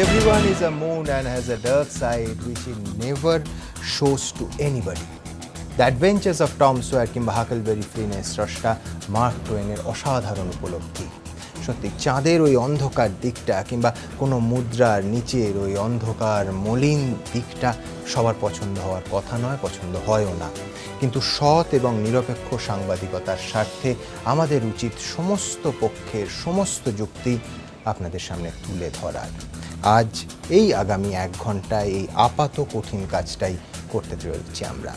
Everyone is a moon and has a dark side which he never shows to anybody. The Adventures of Tom Sawyer কিংবা Huckleberry ফিনের স্রষ্টা mark টোয়েনের অসাধারণ উপলব্ধি। সত্যি চাঁদের ওই অন্ধকার দিকটা কিংবা কোনো মুদ্রার নিচের ওই অন্ধকার মলিন দিকটা সবার পছন্দ হওয়ার কথা নয়, পছন্দ হয়ও না। কিন্তু সৎ এবং নিরপেক্ষ সাংবাদিকতার স্বার্থে আমাদের উচিত সমস্ত পক্ষের সমস্ত যুক্তি আপনাদের সামনে তুলে ধরার। আজ এই আগামী 1 ঘন্টায় এই আপাত কঠিন কাজটাই করতে চলেছি আমরা।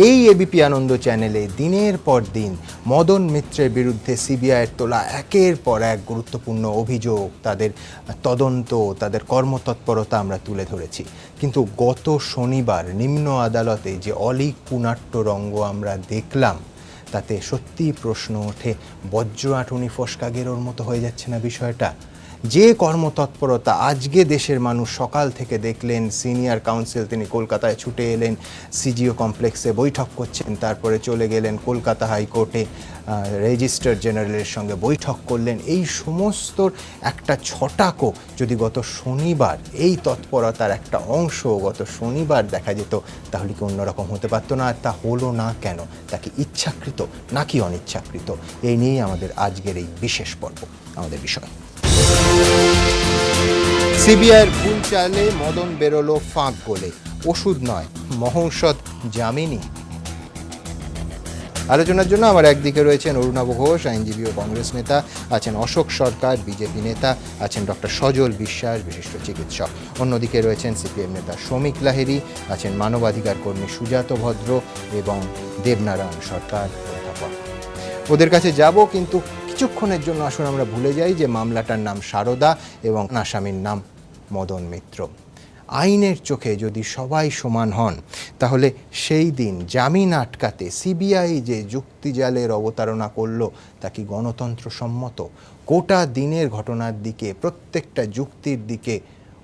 এই এবিপি আনন্দ চ্যানেলে দিনের পর দিন মদন মিত্রের বিরুদ্ধে সিবিআইয়ের তোলা একের পর এক গুরুত্বপূর্ণ অভিযোগ, তাদের তদন্ত, তাদের কর্মতৎপরতা আমরা তুলে ধরেছি। কিন্তু গত শনিবার নিম্ন আদালতে যে অলীক পুনাট্য রঙ্গ আমরা দেখলাম, তাতে সত্যিই প্রশ্ন ওঠে, বজ্রআঁটুনি ফসকা গেরোর মতো হয়ে যাচ্ছে না বিষয়টা? যে কর্মতৎপরতা আজকে দেশের মানুষ সকাল থেকে দেখলেন, সিনিয়র কাউন্সিল তিনি কলকাতায় ছুটে এলেন, সিজিও কমপ্লেক্সে বৈঠক করছেন, তারপরে চলে গেলেন কলকাতা হাইকোর্টে রেজিস্ট্রার জেনারেলের সঙ্গে বৈঠক করলেন, এই সমস্তর একটা ছটাকও যদি গত শনিবার এই তৎপরতার একটা অংশ গত শনিবার দেখা যেত, তাহলে কি অন্যরকম হতে পারতো না? আর তা হলো না কেন? তা কি ইচ্ছাকৃত নাকি অনিচ্ছাকৃত? এই নিয়েই আমাদের আজকের এই বিশেষ পর্ব, আমাদের বিষয়। সিবিআইয়ের ভুল চালে মদন বেরোলো ফাঁক গোলে, ওষুধ নয় মহৌষধ জামিনী। আলোচনার জন্য আমার একদিকে রয়েছেন অরুণাভ ঘোষ, আইনজীবী ও কংগ্রেস নেতা, আছেন অশোক সরকার, বিজেপি নেতা, আছেন ডক্টর সজল বিশ্বাস, বিশিষ্ট চিকিৎসক। অন্যদিকে রয়েছেন সিপিএম নেতা শ্রমিক লাহিড়ী, আছেন মানবাধিকার কর্মী সুজাত ভদ্র এবং দেবনারায়ণ সরকার অধ্যাপক। ওদের কাছে যাব, কিন্তু কিছুক্ষণের জন্য আসুন আমরা ভুলে যাই যে মামলাটার নাম সারদা এবং আসামির নাম মদন মিত্র। আইনের চোখে যদি সবাই সমান হন, তাহলে সেই দিন জামিন আটকাতে সিবিআই যে যুক্তিজালের অবতারণা করল, তা কি গণতন্ত্রসম্মত? গোটা দিনের ঘটনার দিকে, প্রত্যেকটা যুক্তির দিকে,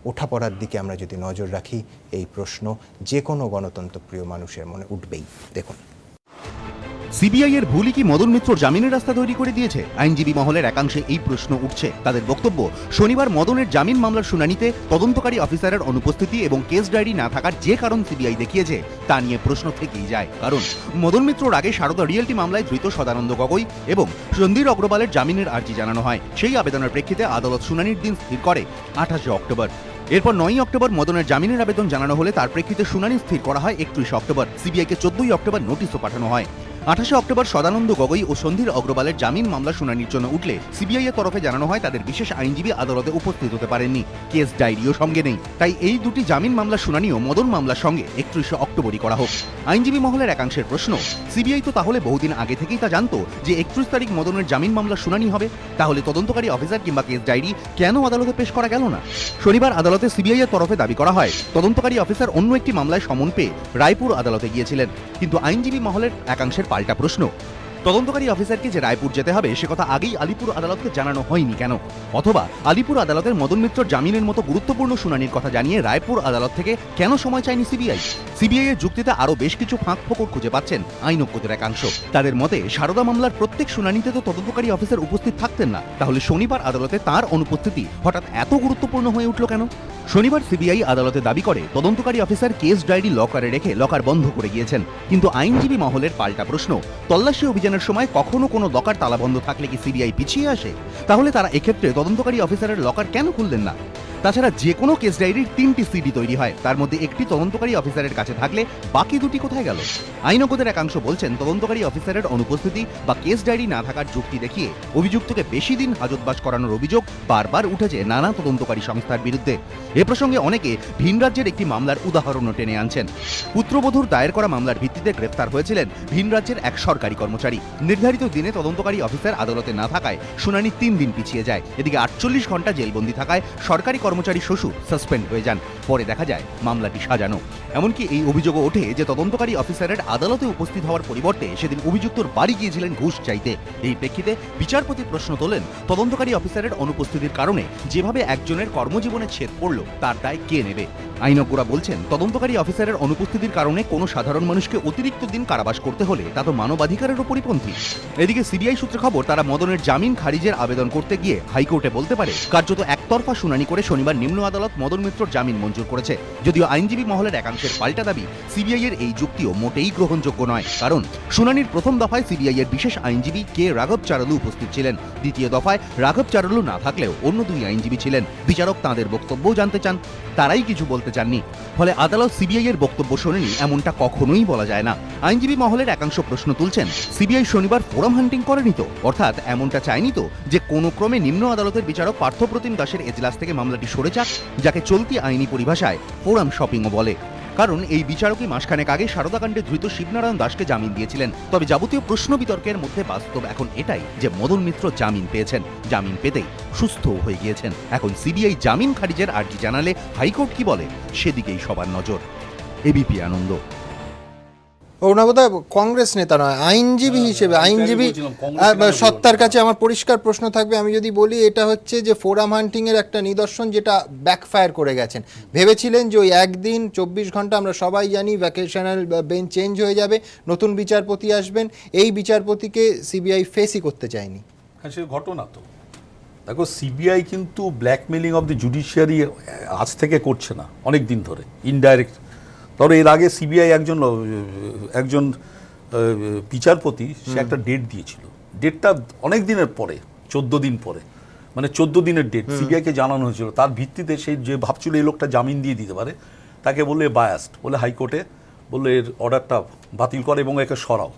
ওঠাপড়ার দিকে আমরা যদি নজর রাখি, এই প্রশ্ন যে কোনো গণতন্ত্রপ্রিয় মানুষের মনে উঠবেই। দেখুন, সিবিআই এর ভুলই কি মদন মিত্রর জামিনের রাস্তা তৈরি করে দিয়েছে? আইনজীবী মহলের একাংশে এই প্রশ্ন উঠছে। তাদের বক্তব্য, শনিবার মদনের জামিন মামলার শুনানিতে তদন্তকারী অফিসারের অনুপস্থিতি এবং কেস ডায়েরি না থাকার যে কারণ সিবিআই দেখিয়েছে, তা নিয়ে প্রশ্ন থেকেই যায়। কারণ মদন মিত্রর আগে সারদা রিয়েলটি মামলায় ধৃত সদানন্দ গগৈ এবং সন্দীর অগ্রওয়ালের জামিনের আর্জি জানানো হয়। সেই আবেদনের প্রেক্ষিতে আদালত শুনানির দিন স্থির করে 28 অক্টোবর। এরপর 9 অক্টোবর মদনের জামিনের আবেদন জানানো হলে তার প্রেক্ষিতে শুনানি স্থির করা হয় 31 অক্টোবর। সিবিআইকে 14 অক্টোবর নোটিশও পাঠানো হয়। 28 অক্টোবর সদানন্দ গগৈ ও সন্দীর অগ্রওয়ালের জামিন মামলা শুনানির জন্য উঠলে সিবিআই এর তরফে জানানো হয় তাদের বিশেষ আইনজীবী আদালতে উপস্থিত হতে পারেননি, কেস ডায়েরিও সঙ্গে নেই। তাই এই দুটি জামিন মামলা শুনানিও মদন মামলার সঙ্গে 31 অক্টোবরই করা হোক। আইনজীবী মহলের একাংশের প্রশ্ন, সিবিআই তো তাহলে বহুদিন আগে থেকেই তা জানতো যে 31 তারিখ মদনের জামিন মামলা শুনানি হবে, তাহলে তদন্তকারী অফিসার কিংবা কেস ডায়েরি কেন আদালতে পেশ করা গেল না? শনিবার আদালতে সিবিআই এর তরফে দাবি করা হয় তদন্তকারী অফিসার অন্য একটি মামলায় সমন পেয়ে রায়পুর আদালতে গিয়েছিলেন। কিন্তু আইনজীবী মহলের একাংশের পাল্টা প্রশ্ন, তদন্তকারী অফিসারকে যে রায়পুর যেতে হবে সে কথা আগেই আলিপুর আদালতকে জানানো হয়নি কেন? অথবা আলিপুর আদালতের মদন মিত্রর জামিনের মতো গুরুত্বপূর্ণ শুনানির কথা জানিয়ে রায়পুর আদালত থেকে কেন সময় চায়নি সিবিআই? সিবিআই এর যুক্তিতে আরও বেশ কিছু ফাঁক ফোকর খুঁজে পাচ্ছেন আইনজ্ঞদের একাংশ। তাদের মতে, সারদা মামলার প্রত্যেক শুনানিতে তো তদন্তকারী অফিসার উপস্থিত থাকতেন না, তাহলে শনিবার আদালতে তার অনুপস্থিতি হঠাৎ এত গুরুত্বপূর্ণ হয়ে উঠল কেন? শনিবার সিবিআই আদালতে দাবি করে তদন্তকারী অফিসার কেস ডায়েরি লকারে রেখে লকার বন্ধ করে গিয়েছেন। কিন্তু আইনজীবী মহলের পাল্টা প্রশ্ন, তল্লাশি অভিযানের সময় কখনো কোনো লকার তালা বন্ধ থাকলে কি সিবিআই পিছিয়ে আসে? তাহলে তারা এক্ষেত্রে তদন্তকারী অফিসারের লকার কেন খুললেন না? তাছাড়া যে কোনো কেস ডায়েরির 3টি সিডি তৈরি হয়, তার মধ্যে একটি তদন্তকারী অফিসারের কাছে থাকলে বাকি দুটি কোথায় গেল? আইনজ্ঞদের একাংশ বলছেন তদন্তকারী অফিসারের অনুপস্থিতি বা কেস ডায়েরি না থাকার যুক্তি দেখিয়ে অভিযুক্তকে বেশি দিন হাজতবাস করানোর অভিযোগ বারবার উঠেছে নানা তদন্তকারী সংস্থার বিরুদ্ধে। এ প্রসঙ্গে অনেকে ভিন রাজ্যের একটি মামলার উদাহরণও টেনে আনছেন। পুত্রবধূর দায়ের করা মামলার ভিত্তিতে গ্রেফতার হয়েছিলেন ভিন রাজ্যের এক সরকারি কর্মচারী। নির্ধারিত দিনে তদন্তকারী অফিসার আদালতে না থাকায় শুনানি 3 দিন পিছিয়ে যায়। এদিকে 48 ঘন্টা জেলবন্দি থাকায় সরকারি কর্মচারী শ্বশুর সাসপেন্ড হয়ে যান। পরে দেখা যায় মামলাটি সাজানো। এমনকি এই অভিযোগও ওঠে যে তদন্তকারী অফিসারের আদালতে উপস্থিত হওয়ার পরিবর্তে সেদিন অভিযুক্তর বাড়ি গিয়েছিলেন ঘুষ চাইতে। এই প্রেক্ষিতে বিচারপতি প্রশ্ন তোলেন, তদন্তকারী অফিসারের অনুপস্থিতির কারণে যেভাবে একজনের কর্মজীবনে ছেদ পড়ল, তার দায় কে নেবে? আইনজ্ঞরা বলছেন তদন্তকারী অফিসারের অনুপস্থিতির কারণে কোনো সাধারণ মানুষকে অতিরিক্ত দিন কারাবাস করতে হলে তা তো মানবাধিকারের পরিপন্থী। এদিকে সিবিআই সূত্রে খবর, তারা মদনের জামিন খারিজের আবেদন করতে গিয়ে হাইকোর্টে বলতে পারে কার্যত একতরফা শুনানি করে শনিবার শনিবার নিম্ন আদালত মদন মিত্রর জামিন মঞ্জুর করেছে। যদিও আইনজীবী মহলের একাংশের পাল্টা দাবি, সিবিআই এর এই যুক্তিও মোটেই গ্রহণযোগ্য নয়। কারণ শুনানির প্রথম দফায় সিবিআই এর বিশেষ আইনজীবী কে রাঘব চারালু উপস্থিত ছিলেন। দ্বিতীয় দফায় রাঘব চারালু না থাকলেও অন্য দুই আইনজীবী ছিলেন। বিচারক তাঁদের বক্তব্যও জানতে চান, তারাই কিছু বলতে চাননি। ফলে আদালত সিবিআই এর বক্তব্য শোনেনি এমনটা কখনোই বলা যায় না। আইনজীবী মহলের একাংশ প্রশ্ন তুলছেন, সিবিআই শনিবার ফোরাম হান্টিং করেনি তো? অর্থাৎ এমনটা চায়নি তো যে কোনো ক্রমে নিম্ন আদালতের বিচারক পার্থপ্রতিম দাসের এজলাস থেকে মামলাটি সরে যাক, যাকে চলতি আইনি পরিভাষায় ফোরাম শপিংও বলে। কারণ এই বিচারকই মাসখানেক আগে সারদাকাণ্ডে ধৃত শিবনারায়ণ দাসকে জামিন দিয়েছিলেন। তবে যাবতীয় প্রশ্ন বিতর্কের মধ্যে বাস্তব এখন এটাই যে মদন মিত্র জামিন পেয়েছেন, জামিন পেতেই সুস্থও হয়ে গিয়েছেন। এখন সিবিআই জামিন খারিজের আর্জি জানালে হাইকোর্ট কি বলে, সেদিকেই সবার নজর। এবিপি আনন্দ। অরুণাবদা কংগ্রেস নেতা নয়, আইনজীবী হিসেবে, আইনজীবী সত্তার কাছে আমার পরিষ্কার প্রশ্ন থাকবে। আমি যদি বলি এটা হচ্ছে যে ফোরাম হান্টিং এর একটা নিদর্শন, যেটা ব্যাকফায়ার করে গেছেন। ভেবেছিলেন যে ওই একদিন 24 ঘন্টা, আমরা সবাই জানি ভ্যাকেশনাল বেঞ্চ চেঞ্জ হয়ে যাবে, নতুন বিচারপতি আসবেন, এই বিচারপতিকে সিবিআই ফেসই করতে চায়নি। হ্যাঁ, সে ঘটনা তো দেখো, সিবিআই কিন্তু ব্ল্যাকমেলিং অফ দ্য জুডিশিয়ারি আজ থেকে করছে না, অনেক দিন ধরে ইনডাইরেক্ট। ধরো এর আগে সিবিআই একজন বিচারপতি সে একটা ডেট দিয়েছিল, ডেটটা অনেক দিনের পরে, 14 দিন পরে, মানে 14 দিনের ডেট সিবিআইকে জানানো হয়েছিল। তার ভিত্তিতে সেই যে ভাবছিল এই লোকটা জামিন দিয়ে দিতে পারে, তাকে বললে বায়াস্ট বলে হাইকোর্টে বললো এর অর্ডারটা বাতিল করে এবং একে সরাও।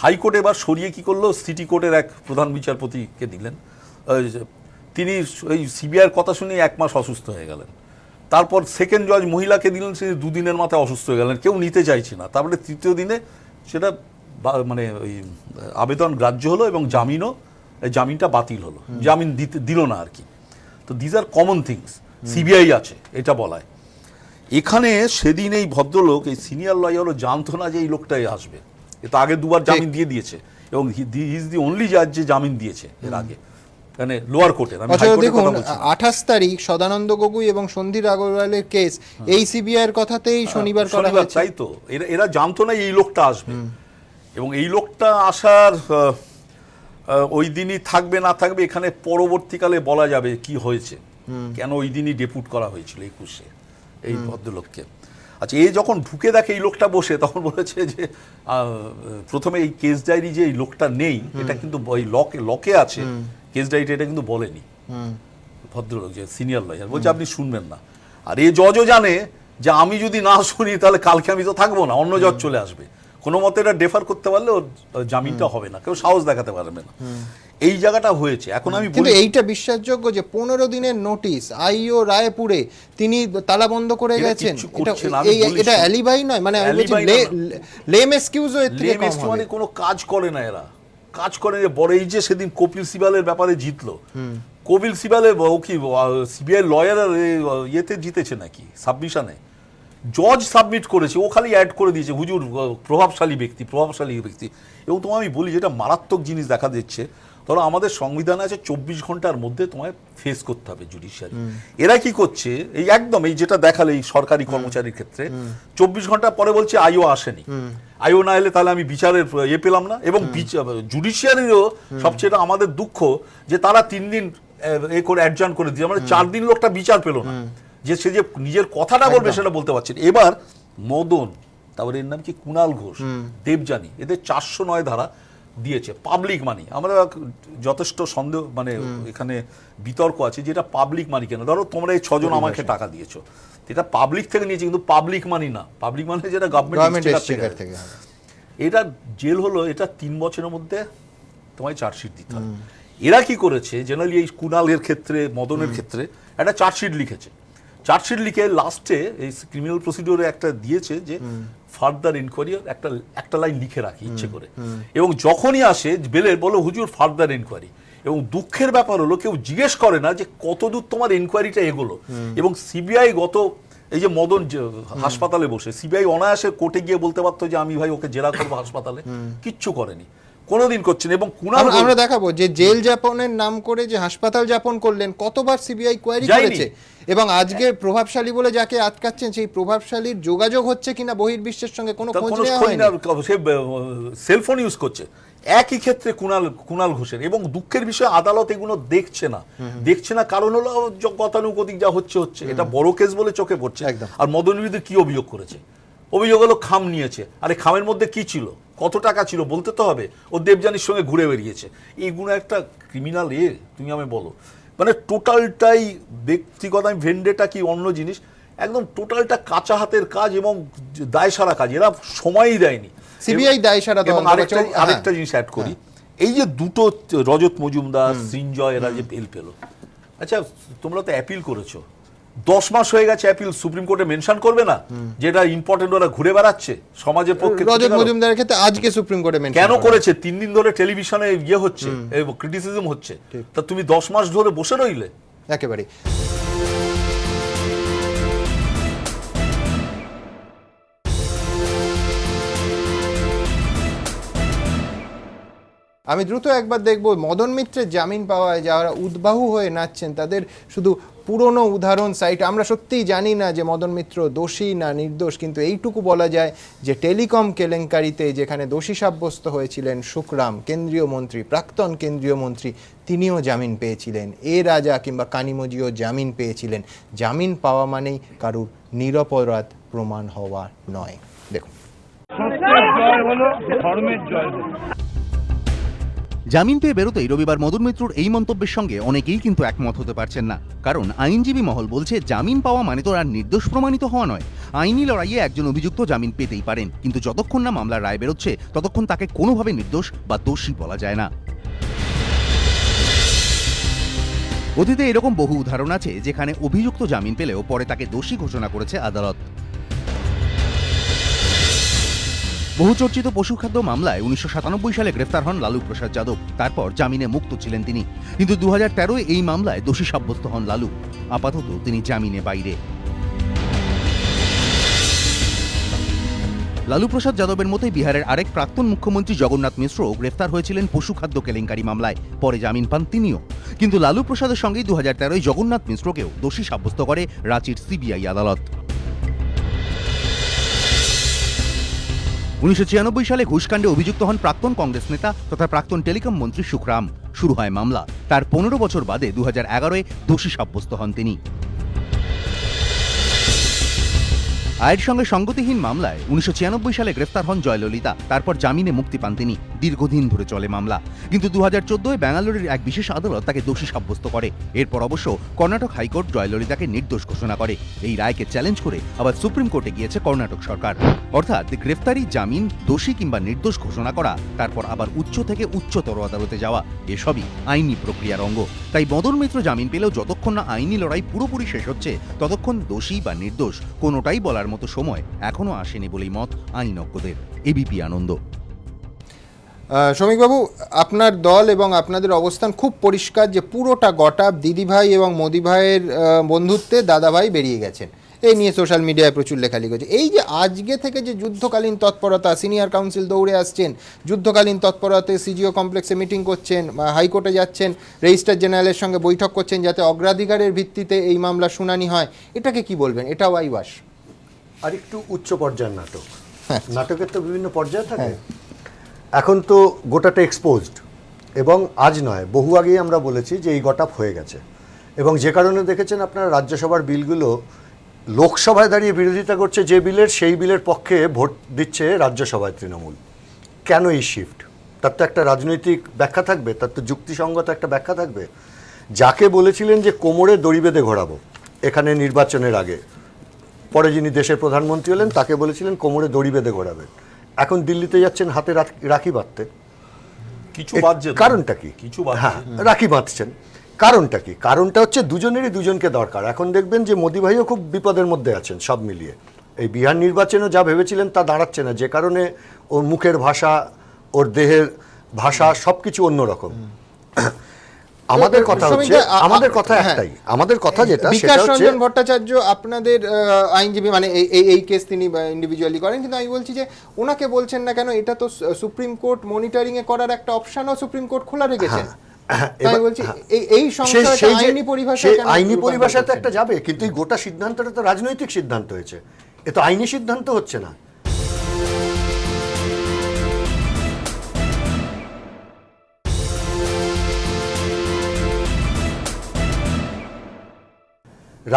হাইকোর্ট এবার সরিয়ে কি করলো, সিটি কোর্টের এক প্রধান বিচারপতিকে দিলেন। তিনি ওই সিবিআইয়ের কথা শুনে 1 মাস অসুস্থ হয়ে গেলেন। তারপর সেকেন্ড জজ মহিলাকে দিলেন, সে 2 দিনের মাথায় অসুস্থ হয়ে গেলেন, কেউ নিতে চাইছে না। তারপরে তৃতীয় দিনে সেটা মানে ওই আবেদন গ্রাহ্য হলো এবং জামিনটা বাতিল হলো, জামিন দিল না আর কি। তো these are common things, CBI আছে এটা বলায়। এখানে সেদিন এই ভদ্রলোক, এই সিনিয়র লয়ারও জানতো না যে এই লোকটাই আসবে। এ তো আগে 2বার জামিন দিয়ে দিয়েছে এবং হি ইজ দি অনলি জাজ যে জামিন দিয়েছে এর আগে, মানে লোয়ার কোর্টের। দেখুন 28 তারিখ সদানন্দ গগৈ এবং সন্দীপ আগরওয়ালের কেস এই সিবিআই এর কথাতেই শনিবার করা হয়েছে। তাই তো, এরা জানতো না এই লোকটা আসবে এবং এই লোকটা আসার ওই দিনই থাকবে না থাকবে এখানে পরবর্তীকালে বলা যাবে কি হয়েছে, কেন ওই দিনই ডেপুট করা হয়েছিল 21-এ এই ভদ্রলোককে। আচ্ছা, এই যখন ঢুকে দেখে এই লোকটা বসে, তখন বলেছে যে প্রথমে এই কেস ডায়েরি যে এই লোকটা নেই, এটা কিন্তু ওই লকে আছে কেস ডায়েরিটা, এটা কিন্তু বলেনি ভদ্রলোক যে সিনিয়র লয়ার, বলছে আপনি শুনবেন না। আর এই জজও জানে যে আমি যদি না শুনি তাহলে কালকে আমি তো থাকবো না, অন্য জজ চলে আসবে, কোনো মতে এটা ডেফার করতে পারলে ওর জামিনটা হবে না, কেউ সাহস দেখাতে পারবে না। এই জায়গাটা হয়েছে। এখন আমি কিন্তু এইটা বিশ্বাসযোগ্য যে 15 দিনের নোটিশ আইও রায়পুরে তিনি তালা বন্ধ করে গেছেন, এটা অ্যালিবাই নয়, মানে আমি বলছি লেম এক্সকিউজও এর থেকে কম হবে। মানে কোনো কাজ করে না এরা, কাজ করে না। বড় এই যে সেদিন কপিল সিবালের ব্যাপারে জিতলো, কপিল সিবালের ও কি সিবিআই লয়ার ইয়েতে জিতেছে নাকি সাবমিশনে, জজ সাবমিট করেছে, ও খালি অ্যাড করে দিয়েছে হুজুর প্রভাবশালী ব্যক্তি। এবং তোমায় আমি বলি যেটা মারাত্মক জিনিস দেখা দিচ্ছে, ধরো আমাদের সংবিধানে আছে 24 ঘন্টার মধ্যে তোমায় ফেস করতে হবে জুডিশিয়ারি। এরা কি করছে, এই একদম এই যেটা দেখালে এই সরকারি কর্মচারীর ক্ষেত্রে 24 ঘন্টা পরে বলছে আইও আসেনি, আইও না এলে তাহলে আমি বিচারের পেলাম না। এবং জুডিশিয়ারিরও সবচেয়ে আমাদের দুঃখ যে তারা 3 দিন করে অ্যাডজার্ন করে দিয়ে, মানে 4 দিন লোকটা বিচার পেল না, যে সে যে নিজের কথাটা বলবে সেটা বলতে পারছে না। এবার মদন, তারপরে এর নাম কি কুণাল ঘোষ, দেবযানী, এদের 409 ধারা দিয়েছে। পাবলিক মানি, আমরা যথেষ্ট সন্দেহ, মানে এখানে বিতর্ক আছে যেটা পাবলিক মানি কেন। ধরো তোমরা এই 6 জন আমাকে টাকা দিয়েছো, এটা পাবলিক থেকে নিয়েছে, কিন্তু পাবলিক মানি না, পাবলিক মানি যেটা গভর্নমেন্ট থেকে। এটা জেল হলো, এটা 3 বছরের মধ্যে তোমায় চার্জশিট দিতে হবে। এরা কি করেছে, জেনারেলি এই কুণালের ক্ষেত্রে, মদনের ক্ষেত্রে একটা চার্জশিট লিখেছে, চার্জশিট লিখে লাস্টে এই ক্রিমিনাল প্রসিডিওরে একটা দিয়েছে যে ফার্দার ইনকোয়ারি, একটা লাইন লিখে রাখি ইচ্ছে করে, এবং যখনই আসে বেলের বলো হুজুর ফার্দার ইনকোয়ারি। এবং দুঃখের ব্যাপার হলো কেউ জিজ্ঞেস করে না যে কতদূর তোমার ইনকোয়ারিটা এগোলো। এবং সিবিআই এই যে মদন হাসপাতালে বসে, সিবিআই অনায়াসে কোর্টে গিয়ে বলতে পারতো যে আমি ভাই ওকে জেরা করবো হাসপাতালে, কিচ্ছু করেনি। কোনোদিন করছে না। এবং কুণাল আমরা দেখাবো যে জেল যাপনের নাম করে যে হাসপাতাল যাপন করলেন, কতবার সিবিআই কোয়ারি করেছে, এবং আজকে প্রভাবশালী বলে যাকে আটকাচ্ছেন সেই প্রভাবশালীর যোগাযোগ হচ্ছে কিনা বহির্বিশ্বের সঙ্গে কোনো খোঁজ নেওয়া হয়নি। সে সেলফোন ইউজ করছে একই ক্ষেত্রে কুণাল ঘোষের। এবং দুঃখের বিষয় আদালত এগুলো দেখছে না কারণ হলো গতানুগতিক যা হচ্ছে এটা বড় কেস বলে চোখে পড়ছে। আর মদন মিত্র কি অভিযোগ করেছে? অভিযোগ হলো খাম নিয়েছে। আরে খামের মধ্যে কি ছিল, কত টাকা ছিল বলতে তো হবে। ও দেবযানীর সঙ্গে ঘুরে বেরিয়েছে। এইগুলো একটা ক্রিমিনাল তুমি আমি বলো, মানে টোটালটাই ব্যক্তিগত, আমি ভেন্ডেটা কি অন্য জিনিস, একদম টোটালটা কাঁচা হাতের কাজ এবং দায় সারা কাজ। এরা সময়ই দেয়নি সিবিআই দায় সারা। এবং আরেকটা জিনিস অ্যাড করি, এই যে দুটো রজত মজুমদার, সৃঞ্জয়, এরা যে বেল পেল, আচ্ছা তোমরা তো অ্যাপিল করেছো, 10 মাস হয়ে গেছে অ্যাপিল, সুপ্রিম কোর্টে মেনশন করবে না যেটা ইম্পর্টেন্ট, ওরা ঘুরে বেড়াচ্ছে সমাজের পক্ষে। রজত মজুমদারের ক্ষেত্রে আজকে সুপ্রিম কোর্টে মেনশন কেন করেছে? 3 দিন ধরে টেলিভিশনে হচ্ছে, ক্রিটিসিজম হচ্ছে, তা তুমি 10 মাস ধরে বসে রইলে? একেবারে। আমি দ্রুত একবার দেখব মদন মিত্রের জামিন পাওয়ায় যারা উদ্বাহু হয়ে নাচছেন তাদের শুধু পুরনো উদাহরণ সাইট। আমরা সত্যিই জানি না যে মদন মিত্র দোষী না নির্দোষ, কিন্তু এইটুকু বলা যায় যে টেলিকম কেলেঙ্কারিতে যেখানে দোষী সাব্যস্ত হয়েছিলেন সুখরাম, কেন্দ্রীয় মন্ত্রী, প্রাক্তন কেন্দ্রীয় মন্ত্রী, তিনিও জামিন পেয়েছিলেন। এ রাজা কিংবা কানিমজিও জামিন পেয়েছিলেন। জামিন পাওয়া মানেই কারুর নিরপরাধ প্রমাণ হওয়া নয়। দেখুন, জামিন পেয়ে বেরোতেই রবিবার মদন মিত্রর এই মন্তব্যের সঙ্গে অনেকেই কিন্তু একমত হতে পারছেন না। কারণ আইনজীবী মহল বলছে জামিন পাওয়া মানে তো আর নির্দোষ প্রমাণিত হওয়া নয়। আইনি লড়াইয়ে একজন অভিযুক্ত জামিন পেতেই পারেন, কিন্তু যতক্ষণ না মামলার রায় বেরোচ্ছে ততক্ষণ তাকে কোনোভাবে নির্দোষ বা দোষী বলা যায় না। অতীতে এরকম বহু উদাহরণ আছে যেখানে অভিযুক্ত জামিন পেলেও পরে তাকে দোষী ঘোষণা করেছে আদালত। বহুচর্চিত পশুখাদ্য মামলায় 1997 সালে গ্রেফতার হন লালু প্রসাদ যাদব। তারপর জামিনে মুক্ত ছিলেন তিনি, কিন্তু 2013 এই মামলায় দোষী সাব্যস্ত হন লালু। আপাতত তিনি জামিনে বাইরে। লালু প্রসাদ যাদবের মতোই বিহারের আরেক প্রাক্তন মুখ্যমন্ত্রী জগন্নাথ মিশ্রও গ্রেফতার হয়েছিলেন পশুখাদ্য কেলেঙ্কারি মামলায়, পরে জামিন পান তিনিও। কিন্তু লালু প্রসাদের সঙ্গেই 2013 জগন্নাথ মিশ্রকেও দোষী সাব্যস্ত করে রাঁচির সিবিআই আদালত। 1996 সালে ঘুষকাণ্ডে অভিযুক্ত হন প্রাক্তন কংগ্রেস নেতা তথা প্রাক্তন টেলিকম মন্ত্রী সুখরাম। শুরু হয় মামলা। তার 15 বছর বাদে 2011-এ দোষী সাব্যস্ত হন তিনি। আয়ের সঙ্গে সঙ্গতিহীন মামলায় 1996 সালে গ্রেফতার হন জয়ললিতা। তারপর জামিনে মুক্তি পান তিনি। দীর্ঘদিন ধরে চলে মামলা, কিন্তু 2014-এ ব্যাঙ্গালোরের এক বিশেষ আদালত তাকে দোষী সাব্যস্ত করে। এরপর অবশ্য কর্ণাটক হাইকোর্ট জয়ললিতাকে নির্দোষ ঘোষণা করে। এই রায়কে চ্যালেঞ্জ করে আবার সুপ্রিম কোর্টে গিয়েছে কর্ণাটক সরকার। অর্থাৎ গ্রেফতারি, জামিন, দোষী কিংবা নির্দোষ ঘোষণা করা, তারপর আবার উচ্চ থেকে উচ্চতর আদালতে যাওয়া, এসবই আইনি প্রক্রিয়ার অঙ্গ। তাই মদন মিত্র জামিন পেলেও যতক্ষণ না আইনি লড়াই পুরোপুরি শেষ হচ্ছে ততক্ষণ দোষী বা নির্দোষ কোনোটাই বলার মতো সময় এখনো আসেনি বলেই মত আইনজ্ঞদের। এবিপি আনন্দ। শ্রমিকবাবু, আপনার দল এবং আপনাদের অবস্থান খুব পরিষ্কার যে পুরোটা গটাপ দিদিভাই এবং মোদি ভাইয়ের বন্ধুত্বে দাদাভাই বেরিয়ে গেছেন। এই নিয়ে সোশ্যাল মিডিয়ায় প্রচুর লেখালেখি হচ্ছে। এই যে আজকে থেকে যে যুদ্ধকালীন তৎপরতা, সিনিয়র কাউন্সিল দৌড়ে আসছেন, যুদ্ধকালীন তৎপরতাতে সিজিও কমপ্লেক্সে মিটিং করছেন, হাইকোর্টে যাচ্ছেন, রেজিস্ট্রার জেনারেলের সঙ্গে বৈঠক করছেন যাতে অগ্রাধিকারের ভিত্তিতে এই মামলা শুনানি হয়, এটাকে কি বলবেন? এটাও আইবাস আর একটু উচ্চ পর্যায়ের নাটক। নাটকের তো বিভিন্ন পর্যায় থাকে। এখন তো গোটাটা এক্সপোজড, এবং আজ নয় বহু আগেই আমরা বলেছি যে এই গটাপ হয়ে গেছে। এবং যে কারণে দেখেছেন আপনারা রাজ্যসভার বিলগুলো লোকসভায় দাঁড়িয়ে বিরোধিতা করছে যে বিলের, সেই বিলের পক্ষে ভোট দিচ্ছে রাজ্যসভায় তৃণমূল। কেন এই শিফট? তার তো একটা রাজনৈতিক ব্যাখ্যা থাকবে, তার তো যুক্তিসঙ্গত একটা ব্যাখ্যা থাকবে। যাকে বলেছিলেন যে কোমরে দড়ি বেঁধে ঘোরাবো এখানে নির্বাচনের আগে, পরে যিনি দেশের প্রধানমন্ত্রী হলেন তাকে বলেছিলেন কোমরে দড়ি বেঁধে ঘোরাবেন, এখন দিল্লিতে যাচ্ছেন হাতে রাখি বাঁধতে। কিছু বাঁধছে, কারণটা কি? কিছু হ্যাঁ, রাখি বাঁধছেন, কারণটা কি? কারণটা হচ্ছে দুজনেরই দুজনকে দরকার। এখন দেখবেন যে মোদি ভাইও খুব বিপদের মধ্যে আছেন সব মিলিয়ে। এই বিহার নির্বাচনেও যা ভেবেছিলেন তা দাঁড়াচ্ছে না, যে কারণে ওর মুখের ভাষা, ওর দেহের ভাষা সব কিছু অন্যরকম। আমাদের কথা হচ্ছে, শ্রমিকদা, আমাদের কথা হ্যাঁ। একটাই, আমাদের কথা যেটা সেটা বিকাশ হচ্ছে রঞ্জন ভট্টাচার্য আপনাদের আইনজীবী, মানে এই কেস তিনি ইন্ডিভিজুয়ালি করেন, কিন্তু আমি বলছি যে ওনাকে বলছেন না কেন, এটা তো সুপ্রিম কোর্ট মনিটরিং এ করার একটা অপশনও সুপ্রিম কোর্ট খোলা রেখেছেন। তাই আমি বলছি এই সংশয়টা আইনি পরিভাষায় কেন আইনি রূপান্তর পরিভাষায় তো করছেন? একটা যাবে, কিন্তু এই গোটা সিদ্ধান্তটা তো রাজনৈতিক সিদ্ধান্ত হয়েছে, এ তো আইনি সিদ্ধান্ত হচ্ছে না।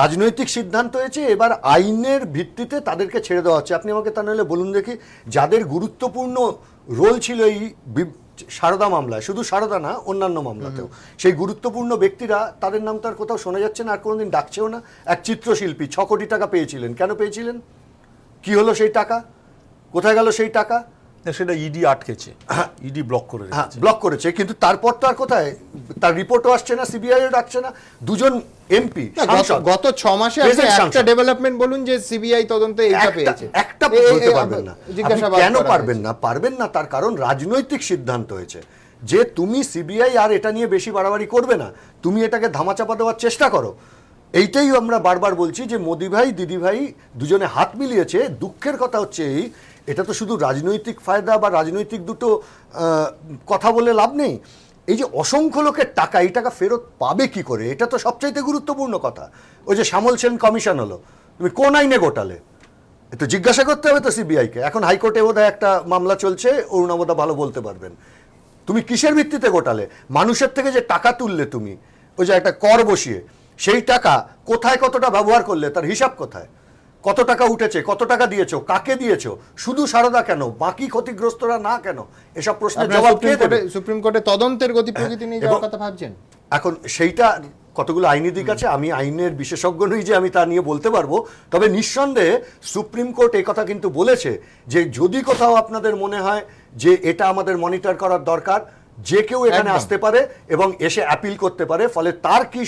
রাজনৈতিক সিদ্ধান্ত হয়েছে, এবার আইনের ভিত্তিতে তাদেরকে ছেড়ে দেওয়া হচ্ছে। আপনি আমাকে তা নাহলে বলুন দেখি, যাদের গুরুত্বপূর্ণ রোল ছিল এই সারদা মামলায়, শুধু সারদা না অন্যান্য মামলাতেও, সেই গুরুত্বপূর্ণ ব্যক্তিরা, তাদের নাম তো আর কোথাও শোনা যাচ্ছে না, আর কোনোদিন ডাকছেও না। এক চিত্রশিল্পী 6 কোটি টাকা পেয়েছিলেন, কেন পেয়েছিলেন, কি হলো সেই টাকা, কোথায় গেল সেই টাকা? সেটা ইডি আটকেছে, ইডি ব্লক করে হ্যাঁ, রেখেছে। ব্লক করেছে, কিন্তু তারপর তো আর কোথায় তার রিপোর্টও আসছে না, সিবিআই ডাকছে না। দুজন এমপি গত 6 মাসে আপনি একটা ডেভেলপমেন্ট বলুন যে সিবিআই তদন্তে এটা পেয়েছে, একটা বলতে পারবেন না। জিজ্ঞাসাবাদ কেন করা পারবেন না? পারবেন না, তার কারণ রাজনৈতিক সিদ্ধান্ত হয়েছে যে তুমি সিবিআই আর এটা নিয়ে বেশি বাড়াবাড়ি করবে না, তুমি এটাকে ধামাচাপা দেওয়ার চেষ্টা করো। এইটাই আমরা বারবার বলছি যে মোদি ভাই দিদি ভাই দুজনে হাত মিলিয়েছে। দুঃখের কথা হচ্ছে এটা তো শুধু রাজনৈতিক ফায়দা বা রাজনৈতিক দুটো কথা বলে লাভ নেই। এই যে অসংখ্য লোকের টাকা, এই টাকা ফেরত পাবে কি করে, এটা তো সবচাইতে গুরুত্বপূর্ণ কথা। ওই যে শ্যামল সেন কমিশন হলো, তুমি কোন আইনে গোটালে, তো জিজ্ঞাসা করতে হবে তো সিবিআইকে। এখন হাইকোর্টে বোধহয় একটা মামলা চলছে, অরুণাবোধা ভালো বলতে পারবেন। তুমি কিসের ভিত্তিতে গোটালে? মানুষের থেকে যে টাকা তুললে তুমি, ওই যে একটা কর বসিয়ে, সেই টাকা কোথায় কতটা ব্যবহার করলে, তার হিসাব কোথায়, কত টাকা উঠেছে, কত টাকা দিয়েছো, কাকে দিয়েছো, শুধু সারদা কেন, বাকি ক্ষতিগ্রস্তরা না কেন, এসব প্রশ্নের জবাব কে দেবে? সুপ্রিম কোর্টে তদন্তের গতি প্রকৃতি নিয়ে যাওয়ার কথা ভাবছেন? এখন সেইটা কতগুলো আইনি দিক আছে, আমি আইনের বিশেষজ্ঞ নই যে আমি তা নিয়ে বলতে পারবো। তবে নিঃসন্দেহে সুপ্রিম কোর্ট এই কথা কিন্তু বলেছে যে যদি কোথাও আপনাদের মনে হয় যে এটা আমাদের মনিটর করার দরকার, যে কেউ এখানে আসতে পারে এবং এসে অ্যাপিল করতে পারে। ফলে তার কি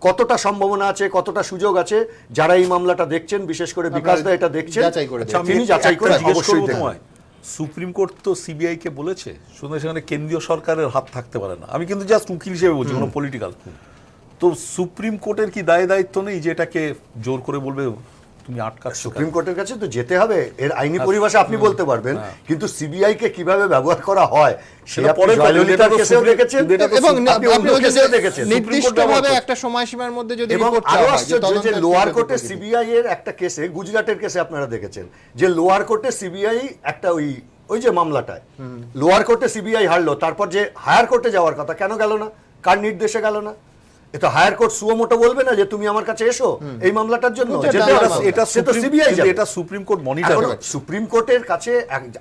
কতটা সম্ভাবনা আছে, কতটা সুযোগ আছে, যারা এই মামলাটা দেখছেন, বিশেষ করে বিকাশ দা এটা দেখছেন, তিনি যাচাই করে অবশ্যই দেখবেন। সুপ্রিম কোর্ট তো সিবিআই কে বলেছে, শুনে সেখানে কেন্দ্রীয় সরকারের হাত থাকতে পারে না। আমি কিন্তু জাস্ট উকিল হিসেবে বলছি, কোনো পলিটিক্যাল। তো সুপ্রিম কোর্টের কি দায়িত্ব নেই যে এটাকে জোর করে বলবে তুমি আটকাচ্ছ? সুপ্রিম কোর্টের কাছে তো যেতে হবে, এর আইনি পরিভাষা আপনি বলতে পারবেন, কিন্তু সিবিআই কে কিভাবে ব্যবহার করা হয় সেটা পরে জয়ললিতার কেসেও দেখেছেন এবং আপনি অন্য কেসেও দেখেছেন। নির্দিষ্টভাবে একটা সময়সীমার মধ্যে যদি এবং রিপোর্ট আরো চাওয়া হয় আশ্চর্য যে লোয়ার কোর্টে সিবিআই এর একটা কেসে, গুজরাটের কেসে আপনারা দেখেছেন যে লোয়ার কোর্টে সিবিআই একটা ওই যে মামলাটায় লোয়ার কোর্টে সিবিআই হারলো, তারপর যে হায়ার কোর্টে যাওয়ার কথা, কেন গেল না, কার নির্দেশে গেল না? এটা হায়ার কোর্ট সুমোটো বলবে না যে তুমি আমার কাছে এসো এই মামলাটার জন্য, এটা সিবিআই, এটা সুপ্রিম কোর্ট মনিটর করে। সুপ্রিম কোর্টের কাছে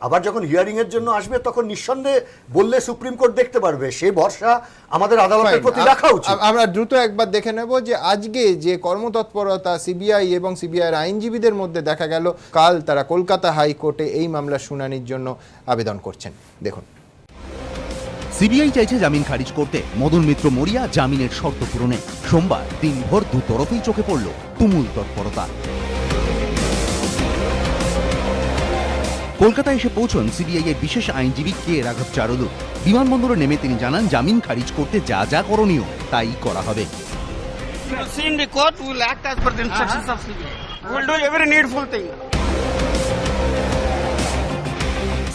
আবার যখন হিয়ারিং এর জন্য আসবে, তখন নিঃসন্দেহে বললে সুপ্রিম কোর্ট দেখতে পারবে, সে ভরসা আমাদের আদালতের প্রতি রাখা উচিত। আমরা দ্রুত একবার দেখে নেব যে আজকে যে কর্মতৎপরতা সিবিআই এবং সিবিআইয়ের আইনজীবীদের মধ্যে দেখা গেল, কাল তারা কলকাতা হাইকোর্টে এই মামলার শুনানির জন্য আবেদন করছেন। দেখুন, সিবিআই চাইছে জামিন খারিজ করতে, মদন মিত্র মরিয়া জামিনের শর্ত পূরণে। সোমবার দিনভর দু তরফেই চোখে পড়ল তুমুল তৎপরতা। কলকাতায় এসে পৌঁছন সিবিআই এর বিশেষ আইনজীবী কে রাঘব চারুলু। বিমানবন্দরে নেমে তিনি জানান জামিন খারিজ করতে যা যা করণীয় তাই করা হবে।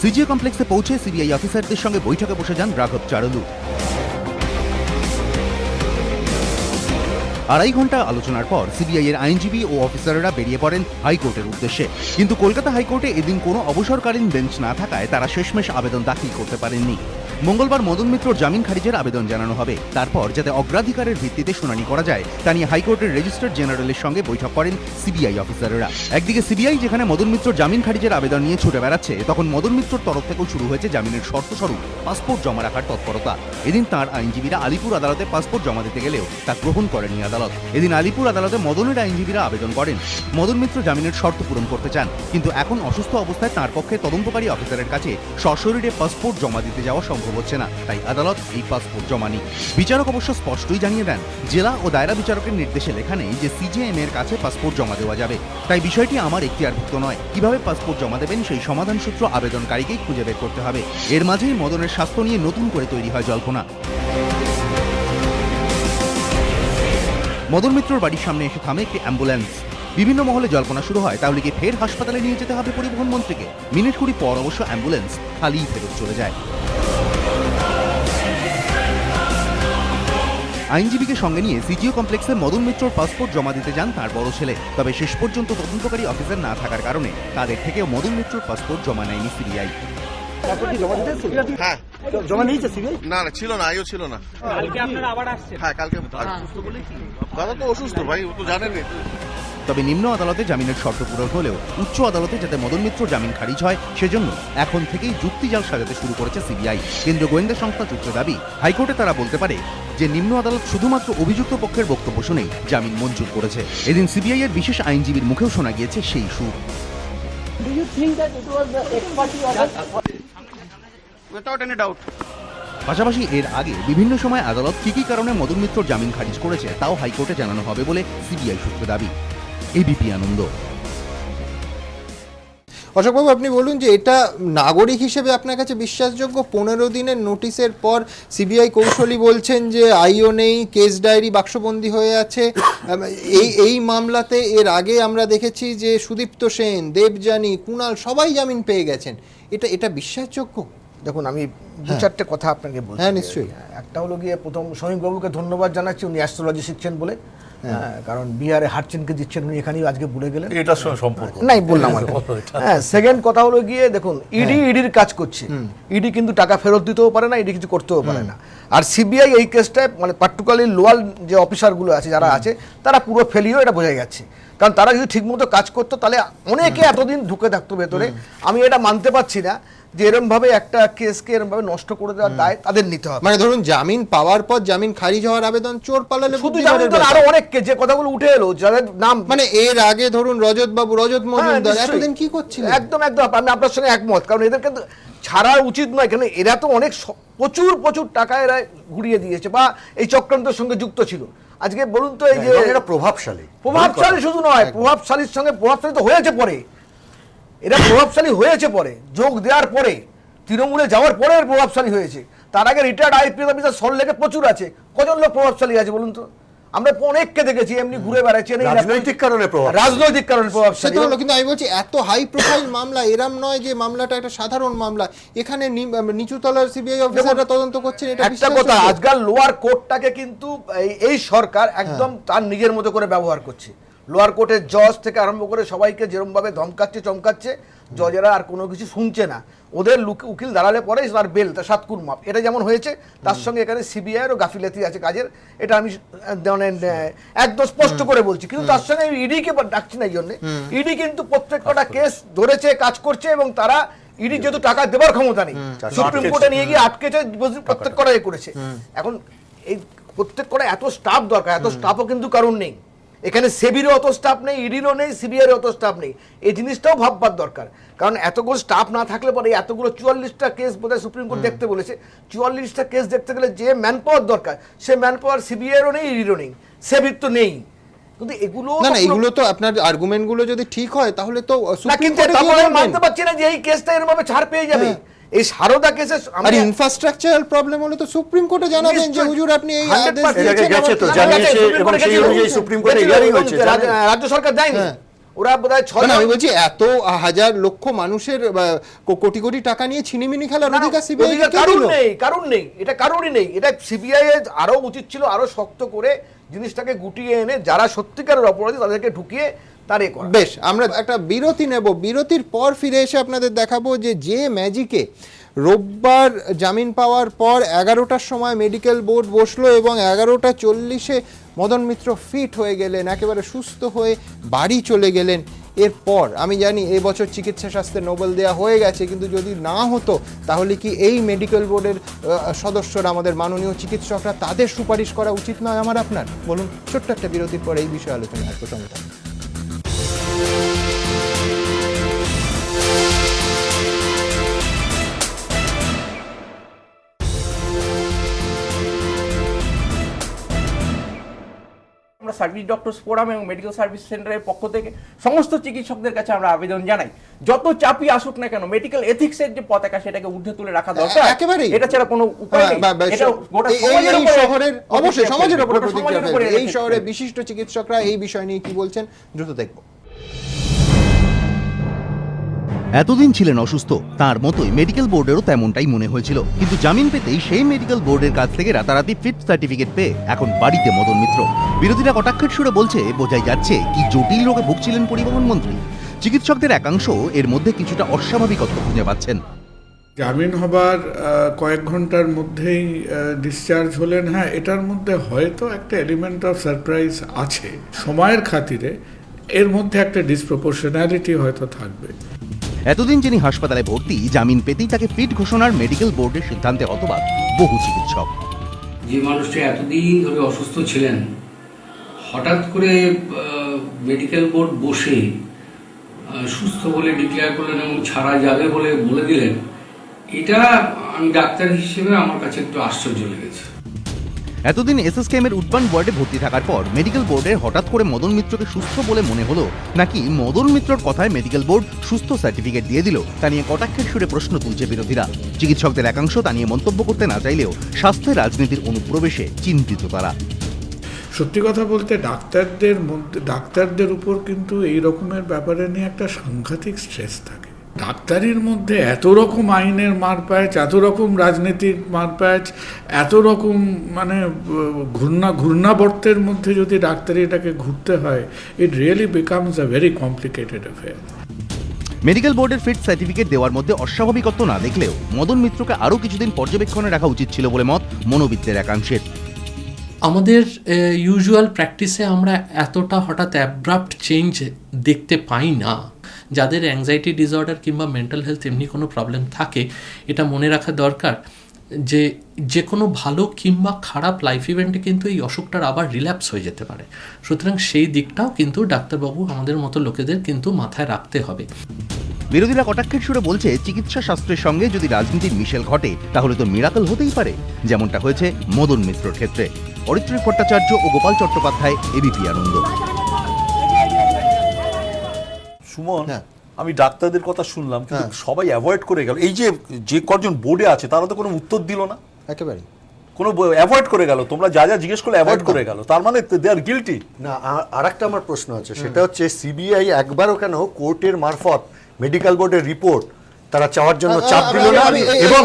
সিজিএ কমপ্লেক্সে পৌঁছে সিবিআই অফিসারদের সঙ্গে বৈঠকে বসে যান রাঘব চারুলু। 2.5 ঘন্টা আলোচনার পর সিবিআই এর আইনজীবী ও অফিসাররা বেরিয়ে পড়েন হাইকোর্টের উদ্দেশ্যে। কিন্তু কলকাতা হাইকোর্টে এদিন কোনো অবসরকালীন বেঞ্চ না থাকায় তারা শেষমেশ আবেদন দাখিল করতে পারেননি। মঙ্গলবার মদন মিত্রর জামিন খারিজের আবেদন জানানো হবে। তারপর যাতে অগ্রাধিকারের ভিত্তিতে শুনানি করা যায় তা নিয়ে হাইকোর্টের রেজিস্ট্রার জেনারেলের সঙ্গে বৈঠক করেন সিবিআই অফিসাররা। একদিকে সিবিআই যেখানে মদন মিত্রর জামিন খারিজের আবেদন নিয়ে ছুটে বেড়াচ্ছে, তখন মদন মিত্রর তরফ থেকেও শুরু হয়েছে জামিনের শর্তস্বরূপ পাসপোর্ট জমা রাখার তৎপরতা। এদিন তাঁর আইনজীবীরা আলিপুর আদালতে পাসপোর্ট জমা দিতে গেলেও তা গ্রহণ করেনি আদালত। এদিন আলিপুর আদালতে মদনের আইনজীবীরা আবেদন করেন, মদন মিত্র জামিনের শর্ত পূরণ করতে চান, কিন্তু এখন অসুস্থ অবস্থায় তাঁর পক্ষে তদন্তকারী অফিসারের কাছে সশরীরে পাসপোর্ট জমা দিতে যাওয়া সম্ভব হচ্ছে না, তাই আদালত এই পাসপোর্ট জমা নেই। বিচারক অবশ্য স্পষ্টই জানিয়ে দেন, জেলা ও দায়রা বিচারকের নির্দেশে লেখা নেই যে সিজেএম এর কাছে পাসপোর্ট জমা দেওয়া যাবে, তাই বিষয়টি আমার এখতিয়ারভুক্ত নয়। কিভাবে পাসপোর্ট জমা দেবেন সেই সমাধান সূত্র আবেদনকারীকেই খুঁজে বের করতে হবে। এর মাঝেই মদনের স্বাস্থ্য নিয়ে নতুন করে তৈরি হয় জল্পনা। মদন মিত্রর বাড়ির সামনে এসে থামে একটি অ্যাম্বুলেন্স। বিভিন্ন মহলে জল্পনা শুরু হয় তাহলে কি ফের হাসপাতালে নিয়ে যেতে হবে পরিবহন মন্ত্রীকে। মিনিট কুড়ি পর অবশ্য অ্যাম্বুলেন্স খালি ফেরত চলে যায়। আইনজীবীকে সঙ্গে নিয়ে সিজিও কমপ্লেক্সে মদন মিত্রর পাসপোর্ট জমা দিতে যান তার বড় ছেলে। তবে শেষ পর্যন্ত তদন্তকারী অফিসার না থাকার কারণে তাদের থেকেও মদন মিত্রর পাসপোর্ট জমা নেয়নি সিবিআই। হ্যাঁ জমা নিয়েছে সিবিআই? না না ছিল না, আইও ছিল না। কালকে আপনারা আবার আসছেন? হ্যাঁ কালকে দাদা তো অসুস্থ ভাই, ও তো জানেনই। তবে নিম্ন আদালতে জামিনের শর্ত পূরণ হলেও উচ্চ আদালতে যাতে মদন মিত্র জামিন খারিজ হয় সেজন্য এখন থেকেই যুক্তিজাল সাজাতে শুরু করেছে সিবিআই। কেন্দ্রীয় গোয়েন্দা সংস্থা সূত্রে দাবি, হাইকোর্টে তারা বলতে পারে যে নিম্ন আদালত শুধুমাত্র অভিযুক্ত পক্ষের বক্তব্য শুনেই জামিন মঞ্জুর করেছে। এদিন সিবিআই এর বিশেষ আইনজীবীর মুখেও শোনা গিয়েছে সেই সুর। Do you think that it was the ex party order? Without any doubt. পাশাপাশি এর আগে বিভিন্ন সময় আদালত কি কি কারণে মদন মিত্রর জামিন খারিজ করেছে তাও হাইকোর্টে জানানো হবে বলে সিবিআই সূত্রে দাবি। এবিপি আনন্দ। অশোকবাবু, আপনি বলুন যে এটা নাগরিক হিসেবে আপনার কাছে বিশ্বাসযোগ্য? 15 দিনের নোটিশের পর সিবিআই কৌশলী বলছেন যে আইও নেই, কেস ডায়েরি বাক্সবন্দি হয়ে আছে। এই মামলাতে এর আগে আমরা দেখেছি যে সুদীপ্ত সেন, দেবযানী, কুণাল সবাই জামিন পেয়ে গেছেন। এটা বিশ্বাসযোগ্য? দেখুন, আমি দু চারটে কথা আপনাকে বলছি। হ্যাঁ, নিশ্চয়ই। একটা হলো গিয়ে, প্রথম সমীপবাবুকে ধন্যবাদ জানাচ্ছি, উনি অ্যাস্ট্রোলজি শিখছেন বলে। কারণ বিহারে হারচেনকে দিচ্ছেন উনি, এখানেই আজকে ভুলে গেলেন। এটার সঙ্গে সম্পর্ক নাই বললাম আর কি। হ্যাঁ, সেকেন্ড কথা হলো গিয়ে, দেখুন ইডির কাজ করছে। ইডি কিন্তু টাকা ফেরত দিতেও পারে না, ইডি কিছু করতেও পারে না। আর সিবিআই এই কেসটায় মানে পার্টিকুলারলি লোয়াল যে অফিসারগুলো আছে, যারা আছে, তারা পুরো ফেলিও, এটা বোঝা যাচ্ছে। কারণ তারা যদি ঠিকমতো কাজ করতো তাহলে অনেকে এতদিন ঢুকে থাকতো ভেতরে। আমি এটা মানতে পারছি না যে এরম ভাবে একটা কেসকে এরম ভাবে নষ্ট করে দেওয়ার দায় তাদের নিতে হবে। মানে ধরুন জামিন পাওয়ার পর জামিন খারিজ হওয়ার আবেদন চোর পালালে শুধু জামিন তো, আরো অনেককে যে কথাগুলো উঠে এলো, যাদের নাম মানে এর আগে ধরুন রজত মজুমদার এতদিন কি করছিলেন? একদম আমি আপনার সঙ্গে একমত। কারণ এদেরকে ছাড়া উচিত নয়, কেন এরা তো অনেক প্রচুর টাকা এরা ঘুরিয়ে দিয়েছে বা এই চক্রান্তের সঙ্গে যুক্ত ছিল। আজকে বলুন তো, এই যে এরা প্রভাবশালী শুধু নয়, প্রভাবশালীর সঙ্গে প্রভাবশালী তো হয়েছে পরে। এরা প্রভাবশালী হয়েছে পরে, যোগ দেওয়ার পরে, তৃণমূলে যাওয়ার পরে প্রভাবশালী হয়েছে। তার আগে রিটায়ার্ড আইপিএস অফিসার সল্টলেকে প্রচুর আছে। কজন লোক প্রভাবশালী আছে বলুন তো? আমরা অনেককে দেখেছি এমনি ঘুরে বেড়াচ্ছে। রাজনৈতিক কারণে প্রভাবশালী হলো। কিন্তু আমি বলছি এত হাই প্রোফাইল মামলা, এরম নয় যে মামলাটা একটা সাধারণ মামলা। এখানে নিচু তলার সিবিআই অফিসাররা তদন্ত করছেন। এটা একটা কথা, আজকাল লোয়ার কোর্টটাকে কিন্তু এই সরকার একদম তার নিজের মতো করে ব্যবহার করছে। লোয়ার কোর্টের জজ থেকে আরম্ভ করে সবাইকে যেরকম ভাবে ধমকাচ্ছে চমকাচ্ছে, জজেরা আর কোনো কিছু শুনছে না। ওদের উকিল দাঁড়ালে পরে তার বেল, তার 7 গুণ মাপ। এটা যেমন হয়েছে, তার সঙ্গে এখানে সিবিআইয়েরও গাফিলতি আছে কাজের। এটা আমি একদম স্পষ্ট করে বলছি। কিন্তু তার সঙ্গে ইডিকে ডাকছি না এই জন্য। ইডি কিন্তু প্রত্যেকটা কেস ধরেছে, কাজ করছে, এবং তারা ইডি যেহেতু টাকা দেওয়ার ক্ষমতা নেই, সুপ্রিম কোর্টে নিয়ে গিয়ে আটকেছে, প্রত্যেক কটা করেছে। এখন এই প্রত্যেক কটা এত স্টাফ দরকার, এত স্টাফও কিন্তু কারণ নেই। এখানে সেবিরও অত স্টাফ নেই, ইডিরও নেই, সিবিআইয়ের অত স্টাফ নেই। এই জিনিসটাও ভাববার দরকার। কারণ এতগুলো স্টাফ না থাকলে পরে এতগুলো 44টা কেস বোধহয় সুপ্রিম কোর্ট দেখতে বলেছে। 44টা কেস দেখতে গেলে যে ম্যান পাওয়ার দরকার, সে ম্যান পাওয়ার সিবিআইয়েরও নেই, ইডিরও নেই, সেবির তো নেই। কিন্তু এগুলো এগুলো তো আপনার আর্গুমেন্ট গুলো যদি ঠিক হয় তাহলে তো সুপ্রিম কোর্টে মানতে পারছি না যে এই কেসটা এরকম ভাবে ছাড় পেয়ে যাবে। এই সারদা কেসে আর ইনফ্রাস্ট্রাকচারাল প্রবলেম হলে তো সুপ্রিম কোর্টে জানাবেন যে হুজুর আপনি এই আদেশ দিয়েছেন, গেছে তো জানিয়েছে, এবং সেই অনুযায়ী সুপ্রিম কোর্টে হিয়ারিং হয়েছে। রাজ্য সরকার দেয়নি। ওরা বোধহয় 6 আমি বলছি এত হাজার লক্ষ মানুষের কোটি টাকা নিয়ে ছিনিমিনি খেলার অধিকার সিবিআই কারণ নেই। এটা কারণই নেই। এটা সিবিআই এর আরো উচিত ছিল আরো শক্ত করে জিনিসটাকে গুটিয়ে এনে যারা সত্যিকারের অপরাধী তাদেরকে ঢুকিয়ে তারে করা। বেশ, আমরা একটা বিরতি নেব। বিরতির পর ফিরে এসে আপনাদের দেখাবো যে ম্যাজিকে রোববার জামিন পাওয়ার পর 11টার সময় মেডিকেল বোর্ড বসলো এবং 11:40 মদন মিত্র ফিট হয়ে গেলেন, একেবারে সুস্থ হয়ে বাড়ি চলে গেলেন। এরপর আমি জানি এবছর চিকিৎসা শাস্ত্রে নোবেল দেওয়া হয়ে গেছে, কিন্তু যদি না হতো তাহলে কি এই মেডিকেল বোর্ডের সদস্যরা, আমাদের মাননীয় চিকিৎসকরা, তাদের সুপারিশ করা উচিত নয় আমার আপনার? বলুন। ছোট্ট একটা বিরতির পর এই বিষয়ে আলোচনা হয় প্রসঙ্গত। আমরা সার্ভিস ডক্টরস ফোরাম এবং মেডিকেল সার্ভিস সেন্টারের পক্ষ থেকে সমস্ত চিকিৎসকদের কাছে আমরা আবেদন জানাই, যত চাপই আসুক না কেন মেডিকেল এথিক্সের যে পতাকা সেটাকে ঊর্ধ্বে তুলে রাখা দরকার। একেবারেই এটা ছাড়া কোনো উপায় নেই। এটা গোটা সমাজের উপরে শহরের অবশ্যই সমাজের উপরে গোটা প্রতিক্রিয়া সমাজের উপরে ফেলবে। এই effect শহরে ফেলবে। বিশিষ্ট চিকিৎসকরা এই বিষয় নিয়ে কি বলছেন দ্রুত দেখব। এতদিন ছিলেন অসুস্থ, তার মতোই মেডিকেল বোর্ডেরও তেমনটাই মনে হয়েছিল, কিন্তু জামিন পেতেই সেই মেডিকেল বোর্ডের কাছ থেকে রাতারাতি ফিট সার্টিফিকেট পেয়ে এখন বাড়িতে মদন মিত্র। বিরোধীরা কটাক্ষের সুরে বলছে বোঝাই যাচ্ছে কি জটিল রোগে ভুগছিলেন পরিবহন মন্ত্রী। চিকিৎসকদের একাংশ এর মধ্যে কিছুটা অস্বাভাবিকত্ব খুঁজে পাচ্ছেন। জামিন হবার কয়েক ঘন্টার মধ্যেই ডিসচার্জ হলেন, হ্যাঁ এটার মধ্যে হয়তো একটা এলিমেন্ট অফ সারপ্রাইজ আছে, সময়ের খাতিরে এর মধ্যে একটা ডিসপ্রপোর্শনালিটি হয়তো থাকবে। এতদিন যিনি হাসপাতালে ভর্তি, জামিন পেতেই তাকে ফিট ঘোষণার মেডিকেল বোর্ডের সিদ্ধান্তে হতবাক বহু চিকিৎসক। যে মানুষটি এতদিন ধরে অসুস্থ ছিলেন, হঠাৎ করে মেডিকেল বোর্ড বসে সুস্থ বলে ডিক্লেয়ার করলেন এবং ছাড়া যাবে বলে বলে দিলেন, এটা আমি ডাক্তার হিসেবে আমার কাছে একটু আশ্চর্য লেগেছে। এতদিন এসএসকেএম এর উডবান ওয়ার্ডে ভর্তি থাকার পর মেডিকেল বোর্ডের হঠাৎ করে মদন মিত্রকে সুস্থ বলে মনে হলো, নাকি মদন মিত্রর কথায় মেডিকেল বোর্ড সুস্থ সার্টিফিকেট দিয়ে দিল, তা নিয়ে কটাক্ষের সুরে প্রশ্ন তুলছে বিরোধীরা। চিকিৎসকদের একাংশ তা নিয়ে মন্তব্য করতে না চাইলেও স্বাস্থ্যের রাজনীতির অনুপ্রবেশে চিন্তিত তারা। সত্যি কথা বলতে ডাক্তারদের উপর কিন্তু এই রকমের ব্যাপারে নিয়ে একটা সাংঘাতিক স্ট্রেস থাকে। ডাক্তারির মধ্যে এত রকম আইনের মারপ্যাচ, এত রকম রাজনীতির মারপ্যাচ, এত রকম মানে ঘূর্ণাবর্তের মধ্যে যদি ডাক্তারিটাকে ঘুরতে হয়, it really becomes a very complicated affair. Medical বোর্ডের ফিট সার্টিফিকেট দেওয়ার মধ্যে অস্বাভাবিকত্ব না দেখলেও মদন মিত্রকে আরও কিছুদিন পর্যবেক্ষণে রাখা উচিত ছিল বলে মত মনোবিদদের একাংশের। আমাদের ইউজুয়াল প্র্যাকটিসে আমরা এতটা হঠাৎ অ্যাব্রাপ্ট চেঞ্জ দেখতে পাই না। যাদের অ্যাংজাইটি ডিসঅর্ডার কিংবা মেন্টাল হেলথ এমনি কোনো প্রবলেম থাকে, এটা মনে রাখা দরকার যে যে কোনো ভালো কিংবা খারাপ লাইফ ইভেন্টে কিন্তু এই অসুখটার আবার রিল্যাপস হয়ে যেতে পারে। সুতরাং সেই দিকটাও কিন্তু ডাক্তারবাবু আমাদের মতো লোকেদের কিন্তু মাথায় রাখতে হবে। বিরোধীরা কটাক্ষের সুরে বলছে, চিকিৎসা শাস্ত্রের সঙ্গে যদি রাজনীতির মিশেল ঘটে তাহলে তো মিরাকল হতেই পারে, যেমনটা হয়েছে মদন মিত্রর ক্ষেত্রে। অরিত্রী ভট্টাচার্য ও গোপাল চট্টোপাধ্যায়, এবিপি আনন্দ। সুমন, আমি ডাক্তারদের কথা শুনলাম, কিন্তু সবাই অ্যাভয়েড করে গেল। এই যে কজন বোর্ডে আছে তারা তো কোনো উত্তর দিল না, একেবারে কোনো অ্যাভয়েড করে গেল। তোমরা যা যা জিজ্ঞেস করলে অ্যাভয়েড করে গেল, তার মানে দে আর গিলটি না। আর একটা আমার প্রশ্ন আছে, সেটা হচ্ছে সিবিআই একবারও কেন কোর্টের মারফত মেডিকেল বোর্ডের রিপোর্ট তারা চাওয়ার জন্য চাপ দিল না, এবং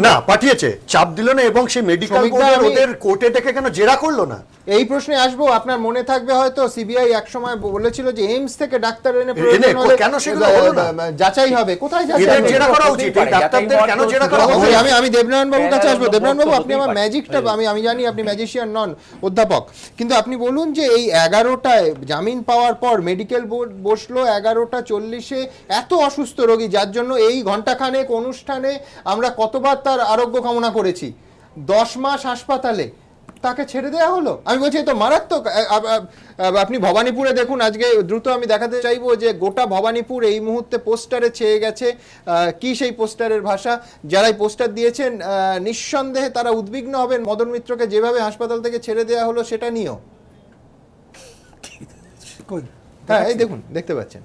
না পাঠিয়েছে, চাপ দিল না, এবং সেই মেডিকেল বোর্ডের ওদের কোর্টে ডেকে কেন জেরা করলো না? এই প্রশ্নে আসবো। আপনার মনে থাকবে হয়তো সিবিআই এক সময় বলেছিল যে এইমস থেকে ডাক্তার এনে প্রয়োজন হলে কেন সেগুলো হলো না? যাচাই হবে। কোথায় যাচাই এদের হবে? জেরা করা উচিত, এই ডাক্তারদের কেন জেরা করা হবে? আমি দেবনারায়ণ বাবুর কাছে আসবো। দেবনারায়ণ বাবু, আপনি আমার ম্যাজিকটা, আমি জানি আপনি ম্যাজিশিয়ান নন, অধ্যাপক, কিন্তু আপনি বলুন যে এই 11টায় জামিন পাওয়ার পর মেডিকেল বোর্ড বসলো 11:40-এ, এত অসুস্থ রোগী যার জন্য এই ঘণ্টাখানেক অনুষ্ঠানে আমরা কতবার তার আরোগ্য কামনা করেছি, 10 মাস হাসপাতালে, তাকে ছেড়ে দেওয়া হলো। আমি বলছি তো মারাত্মক। আপনি ভবানীপুরে দেখুন, আজকে দ্রুত আমি দেখাতে চাইবো যে গোটা ভবানীপুর এই মুহূর্তে পোস্টারে ছেয়ে গেছে। কি সেই পোস্টারের ভাষা! যারাই পোস্টার দিয়েছেন নিঃসন্দেহে তারা উদ্বিগ্ন হবেন মদন মিত্রকে যেভাবে হাসপাতাল থেকে ছেড়ে দেওয়া হলো সেটা নিয়েও। হ্যাঁ, এই দেখুন, দেখতে পাচ্ছেন।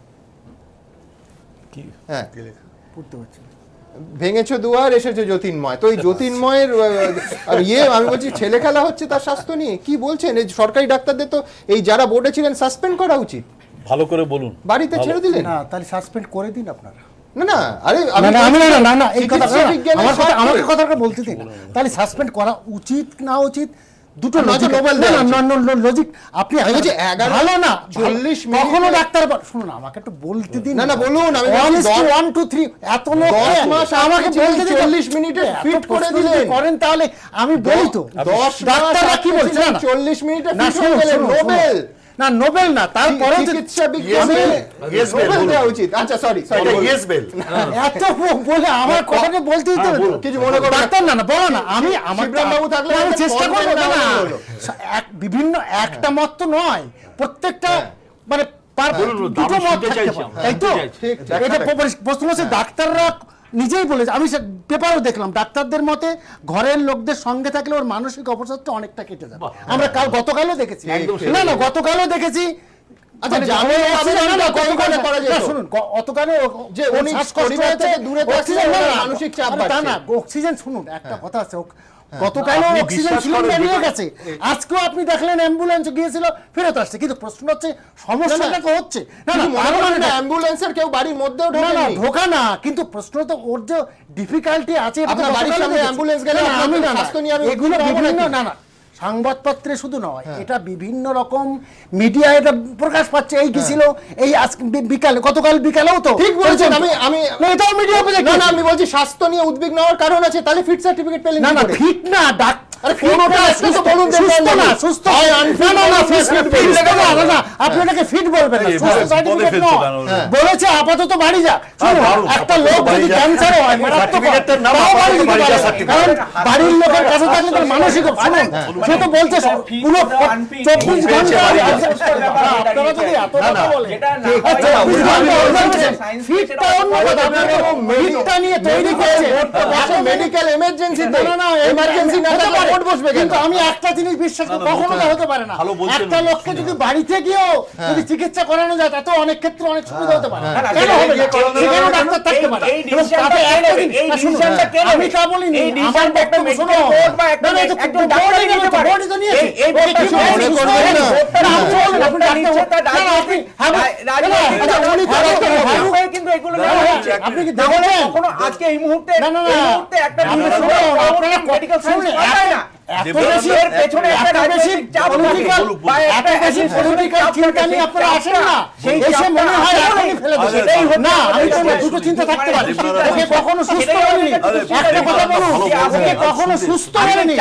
হ্যাঁ, পড়তে পারছি। ভেঙেছো দুয়ার, এসেছে জ্যোতির্ময়। তো এই জ্যোতির্ময়ের আমি বলছি ছেলে খেলা হচ্ছে তার স্বাস্থ্য নিয়ে। কি বলছেন? এই সরকারি ডাক্তারদের তো এই যারা বোর্ডে ছিলেন সাসপেন্ড করা উচিত। ভালো করে বলুন। বাড়িতে ছেড়ে দিলেন না, তাহলে সাসপেন্ড করে দিন আপনারা। না, আরে না, এই কথা আমাকে কথাটা বলতে দিন। তাহলে সাসপেন্ড করা উচিত না উচিত দুটো লজিক আপনি ভালো না 40 মিনিট কখনো ডাক্তার শুনুন, আমাকে একটু বলতে দিন। না বলুন, আমি 1 2 3 এত লোক 10 মাস আমাকে বলতে দিন। 40 মিনিটে ফিট করে দিলেন করেন, তাহলে আমি বলি তো 10 ডাক্তাররা কি বলছে? না 40 মিনিটে ফিট করে দিলেন। নোবেল না, নোবেল না, তারপরে চিকিৎসা বিজ্ঞানে নোবেল দেওয়া উচিত। আচ্ছা, সরি, ইয়েস বেল। এত বলে আমার কথাকে বলতে দিতে হবে কিছু মনে করো ডাক্তার। না বলো না, আমি আমার বাবু থাকলে আমি চেষ্টা করব। না, বিভিন্ন একটা মত তো নয়, প্রত্যেকটা মানে দুটো মত থাকতে পারে, তাই তো? এটা প্রশ্ন হচ্ছে ডাক্তাররা নিজেই বলেছে, আমি পেপারও দেখলাম, ডাক্তারদের মতে ঘরের লোকদের সঙ্গে থাকলে ওর মানসিক অবসাদটা অনেকটা কেটে যাবে। আমরা গতকালও দেখেছি, না গতকালও দেখেছি। আচ্ছা, শুনুন, অতকালে যে মানসিক চাপ, তা না, অক্সিজেন, শুনুন একটা কথা আছে, গতকালও অক্সিজেন সিলিন্ডার নিয়ে গেছে, আজকেও আপনি দেখলেন অ্যাম্বুলেন্স গিয়েছিল, ফেরত আসছে। কিন্তু প্রশ্ন হচ্ছে সমস্যাটা তো হচ্ছে না, অ্যাম্বুলেন্সের কেউ বাড়ির মধ্যেও ঢোকা না, কিন্তু প্রশ্ন তো ওর যে ডিফিকাল্টি আছে, বাড়ির সামনে অ্যাম্বুলেন্স গেলে আমি এগুলো বিভিন্ন না সংবাদপত্রে শুধু নয়, এটা বিভিন্ন রকম মিডিয়া এটা প্রকাশ পাচ্ছে। এই গেছিল, এই আজকে বিকালে, গতকাল বিকালেও তো ঠিক বলছেন। আমি এটাও মিডিয়া, না আমি বলছি স্বাস্থ্য নিয়ে উদ্বিগ্ন হওয়ার কারণ আছে, তাহলে ফিট সার্টিফিকেট পেলেন না? না ফিট না, আপনাকে ফিট বলবেন না, বলেছে আপাতত বাড়ি যা। একটা লোক যদি ক্যান্সার হয়, কারণ বাড়ির লোকের কাছে থাকলে তার মানসিক, সে তো বলছে পুরো 24 ঘন্টা। আপনারা যদি এত কথা বলেন, ফিটটা নিয়ে তৈরি করছে মেডিকেল এমার্জেন্সি, না এমার্জেন্সি না থাকলে ভোট বসবে। কিন্তু আমি একটা জিনিস বিশ্বাস করি, কখনো তা হতে পারে না। একটা লোককে যদি বাড়িতে গিয়েও যদি চিকিৎসা করানো যায়, তাতে অনেক ক্ষেত্রে অনেক সুবিধা হতে পারে। কেন হবে না? সেখানেও ডাক্তার থাকতে পারে। আমি তা বলিনি, আমার বক্তব্য শোনো, বোর্ডই তো নিয়েছে। আপনি কি দেখলেন আজকে এই মুহূর্তে একটা মেডিকেল সায়েন্স হয় না, দুটো চিন্তা থাকতে পারে। কখনো সুস্থ হয়নি, একটা কথা বলুন, কখনো সুস্থ হয়নি,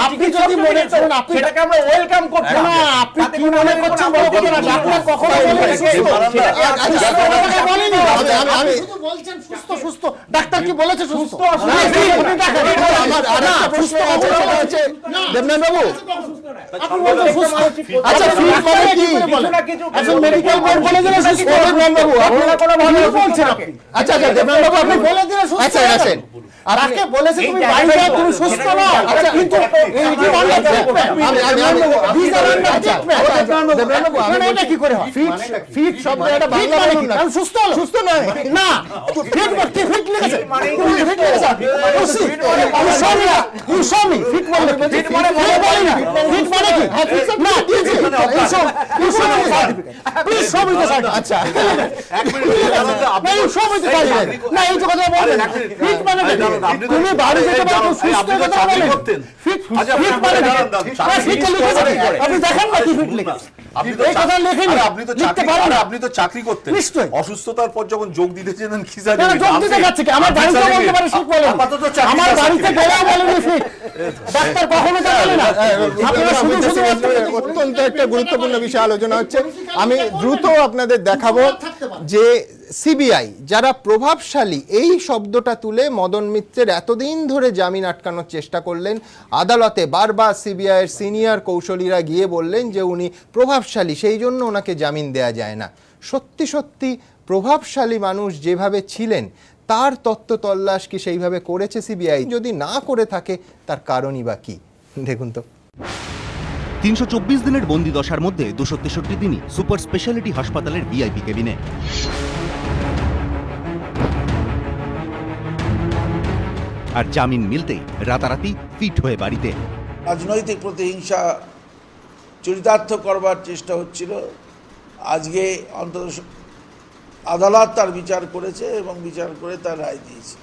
আপনি যদি মনে করেন সেটাকে আমরা ওয়েলকাম করছি না, আপনি কি মনে করছেন বড় কথা না, ডাক্তার কখনো বলেনি, আমি শুধু বলছেন সুস্থ সুস্থ, ডাক্তার কি বলেছে সুস্থ? দেবনাথ বাবু, আচ্ছা ফিট মানে কি? একজন মেডিকেল বোর্ড বলে দিলে সুস্থ। দেবনাথ বাবু, আপনারা কোনো ভালো বলছেন আপনি। আচ্ছা আচ্ছা দেবনাথ বাবু, আপনি বলে দিলে সুস্থ। আচ্ছা আছেন, তাকে বলেছে তুমি বাড়ি যাও, তুমি সুস্থ নও। আচ্ছা কিন্তু এই যে দেবনাথ বাবু, আমি এটা কি করে হয়? ফিট ফিট শব্দ এটা বাংলা বলুন না, সুস্থ সুস্থ নয় না, ফিট কি ফিট লিখেছে, ফিট লিখেছে ফিট মানে ফিট মানে বলি না, ফিট মানে কি না দিয়েছি প্লিজ সবই তো সাইড। আচ্ছা এক মিনিট আপনি সবই তো সাইড না, এই তো কথা বলেন ফিট মানে তুমি বাড়ি যেতে পারো সুস্থ কথা বলেন ফিট ফিট মানে ফিট লিখেছে আপনি দেখেন না কি ফিট লিখেছে, আপনি তো কথা লেখেন, আপনি তো লিখতে পারেন না, আপনি তো চাকরি করতেন, অসুস্থতার পর যখন যোগ দিতে চেয়েছেন কি জানেন যোগ দিতে যাচ্ছে কি আমার বাড়িতে বলতে পারে ফিট বলেন, আমার বাড়িতে গেলেও বলেন ফিট, ডাক্তার কখনো বলে না। আপনারা শুধু শুধু অত্যন্ত একটা গুরুত্বপূর্ণ বিষয় আলোচনা হচ্ছে, আমি দ্রুত আপনাদের দেখাবো যে সিবিআই যারা প্রভাবশালী এই শব্দটা তুলে মদন মিত্রের এতদিন ধরে জামিন আটকানোর চেষ্টা করলেন, আদালতে বারবার সিবিআইয়ের সিনিয়র কৌশলীরা গিয়ে বললেন যে উনি প্রভাবশালী, সেই জন্য ওনাকে জামিন দেয়া যায় না। সত্যি সত্যি প্রভাবশালী মানুষ যেভাবে ছিলেন তার তত্ত্ব তল্লাশ কি সেইভাবে করেছে সিবিআই? যদি না করে থাকে তার কারণই বা কি, দেখুন তো। 324 দিনের বন্দি দশার মধ্যে 263 দিনই সুপার স্পেশালিটি হাসপাতালের ভিআইপি কেবিনে। আর জামিন মিলতেই রাতারাতি ফিট হয়ে বাড়িতে। রাজনৈতিক প্রতিহিংসা চরিতার্থ করবার চেষ্টা হচ্ছিল, আজকে অন্তত আদালত তার বিচার করেছে এবং বিচার করে তার রায় দিয়েছে।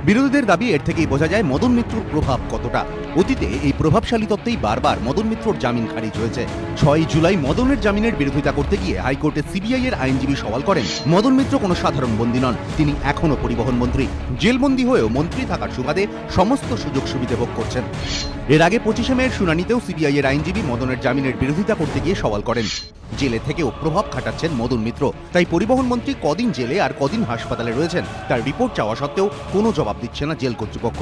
বিরোধীদের দাবি এর থেকেই বোঝা যায় মদন মিত্রর প্রভাব কতটা। অতীতে এই প্রভাবশালী তত্ত্বেই বারবার মদন মিত্রর জামিন খারিজ হয়েছে। 6 জুলাই মদনের জামিনের বিরোধিতা করতে গিয়ে হাইকোর্টে সিবিআই এর আইনজীবী সওয়াল করেন, মদন মিত্র কোনো সাধারণ বন্দী নন, তিনি এখনো পরিবহন মন্ত্রী, জেলবন্দী হয়েও মন্ত্রী থাকার সুবাদে সমস্ত সুযোগ সুবিধা ভোগ করছেন। এর আগে 25 মের শুনানিতেও সিবিআই এর আইনজীবী মদনের জামিনের বিরোধিতা করতে গিয়ে সওয়াল করেন, জেলে থেকেও প্রভাব খাটাচ্ছেন মদন মিত্র, তাই পরিবহন মন্ত্রী কদিন জেলে আর কদিন হাসপাতালে রয়েছেন তার রিপোর্ট চাওয়া সত্ত্বেও কোনো জবাব দিচ্ছে না জেল কর্তৃপক্ষ।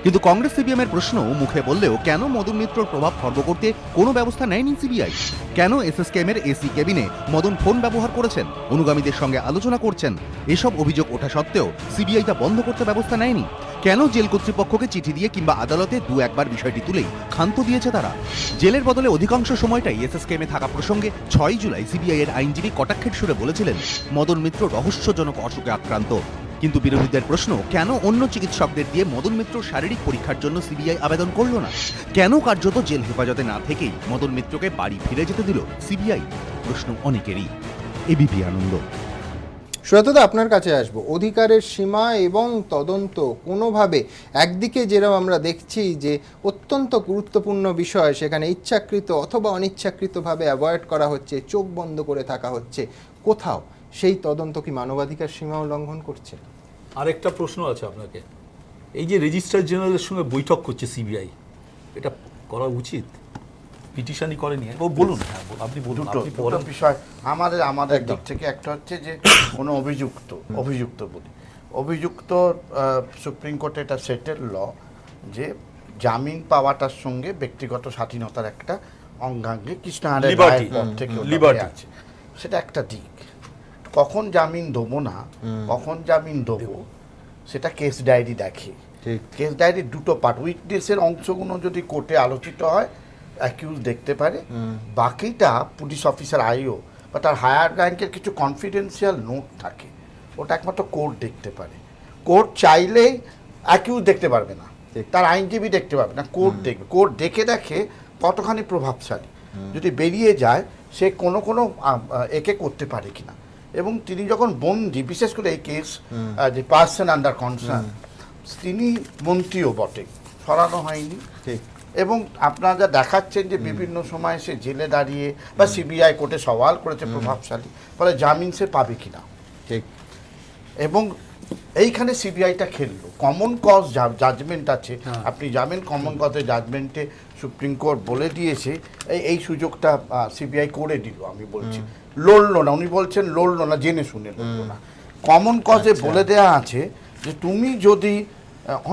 কিন্তু কংগ্রেস সিপিএম এর প্রশ্ন মুখে মুখে বললেও কেন মদন মিত্রর প্রভাব খর্ব করতে কোনো ব্যবস্থা নেয়নি সিবিআই? কেন এসএসকেএমের এসি কেবিনে মদন ফোন ব্যবহার করেছেন, অনুগামীদের সঙ্গে আলোচনা করছেন? এসব অভিযোগ ওঠা সত্ত্বেও সিবিআই তা বন্ধ করতে ব্যবস্থা নেয়নি। কেন জেল কর্তৃপক্ষকে চিঠি দিয়ে কিংবা আদালতে দু একবার বিষয়টি তুলেই ক্ষান্ত দিয়েছে তারা? জেলের বদলে অধিকাংশ সময়টাই এসএসকেএমে থাকা প্রসঙ্গে 6 জুলাই সিবিআই এর আইনজীবী কটাক্ষের সুরে বলেছিলেন মদন মিত্র রহস্যজনক অসুখে আক্রান্ত। কিন্তু বিরোধীদের প্রশ্ন, কেন অন্য চিকিৎসকদের দিয়ে মদন মিত্র শারীরিক পরীক্ষার জন্য সিবিআই আবেদন করল না? কেন কার্যত জেল হেফাজতে না থেকেই মদন মিত্রকে বাড়ি ফিরে যেতে দিল সিবিআই? প্রশ্ন অনেকেরই। এবিপি আনন্দ। সুব্রতদা, আপনার কাছে আসবো। অধিকারের সীমা এবং তদন্ত কোনোভাবে একদিকে যেরকম আমরা দেখছি যে অত্যন্ত গুরুত্বপূর্ণ বিষয়, সেখানে ইচ্ছাকৃত অথবা অনিচ্ছাকৃতভাবে অ্যাভয়েড করা হচ্ছে, চোখ বন্ধ করে থাকা হচ্ছে, কোথাও সেই তদন্ত কি মানবাধিকার সীমাও লঙ্ঘন করছে? আরেকটা প্রশ্ন আছে আপনাকে, এই যে রেজিস্ট্রার জেনারেলের সঙ্গে বৈঠক করছে সিবিআই, এটা করা উচিত? পিটিশনই করেনি, ও বলুন, আপনি বলুন। দুটো বিষয় আমাদের দিক থেকে, একটা হচ্ছে যে কোনো অভিযুক্ত সুপ্রিম কোর্টে এটা সেটেল ল যে জামিন পাওয়াটার সঙ্গে ব্যক্তিগত স্বাধীনতার একটা অঙ্গাঙ্গি কৃষ্ণাহারের লিবার্টি আছে, সেটা একটা দিক। কখন জামিন দেবো না, কখন জামিন দেবো, সেটা কেস ডায়েরি দেখে। কেস ডায়েরির দুটো পার্ট, উইটনেসের অংশগুলো যদি কোর্টে আলোচিত হয় অ্যাকিউজ দেখতে পারে, বাকিটা পুলিশ অফিসার আইও বা তার হায়ার র্যাঙ্কের কিছু কনফিডেন্সিয়াল নোট থাকে, ওটা একমাত্র কোর্ট দেখতে পারে। কোর্ট চাইলেই অ্যাকিউজ দেখতে পারবে না, তার আইনজীবী দেখতে পারবে না, কোর্ট দেখবে। কোর্ট দেখে কতখানি প্রভাবশালী, যদি বেরিয়ে যায় সে কোনো একে করতে পারে কিনা। এবং তিনি যখন বন্দি, বিশেষ করে এই কেস যে পার্সন আন্ডার কনসার্ন, তিনি মন্ত্রীও বটে, সরানো হয়নি। এবং আপনারা যা দেখাচ্ছেন যে বিভিন্ন সময় সে জেলে দাঁড়িয়ে বা সিবিআই কোর্টে সওয়াল করেছে প্রভাবশালী, ফলে জামিন সে পাবে কিনা। ঠিক। এবং এইখানে সিবিআইটা খেললো। কমন কজ জাজমেন্ট আছে, আপনি জানেন কমন কজের জাজমেন্টে সুপ্রিম কোর্ট বলে দিয়েছে এই সুযোগটা সিবিআই করে দিল। আমি বলছি লড়লো না, উনি বলছেন লড়লো না, জেনে শুনে লড়লো না। কমন কজে বলে দেওয়া আছে যে তুমি যদি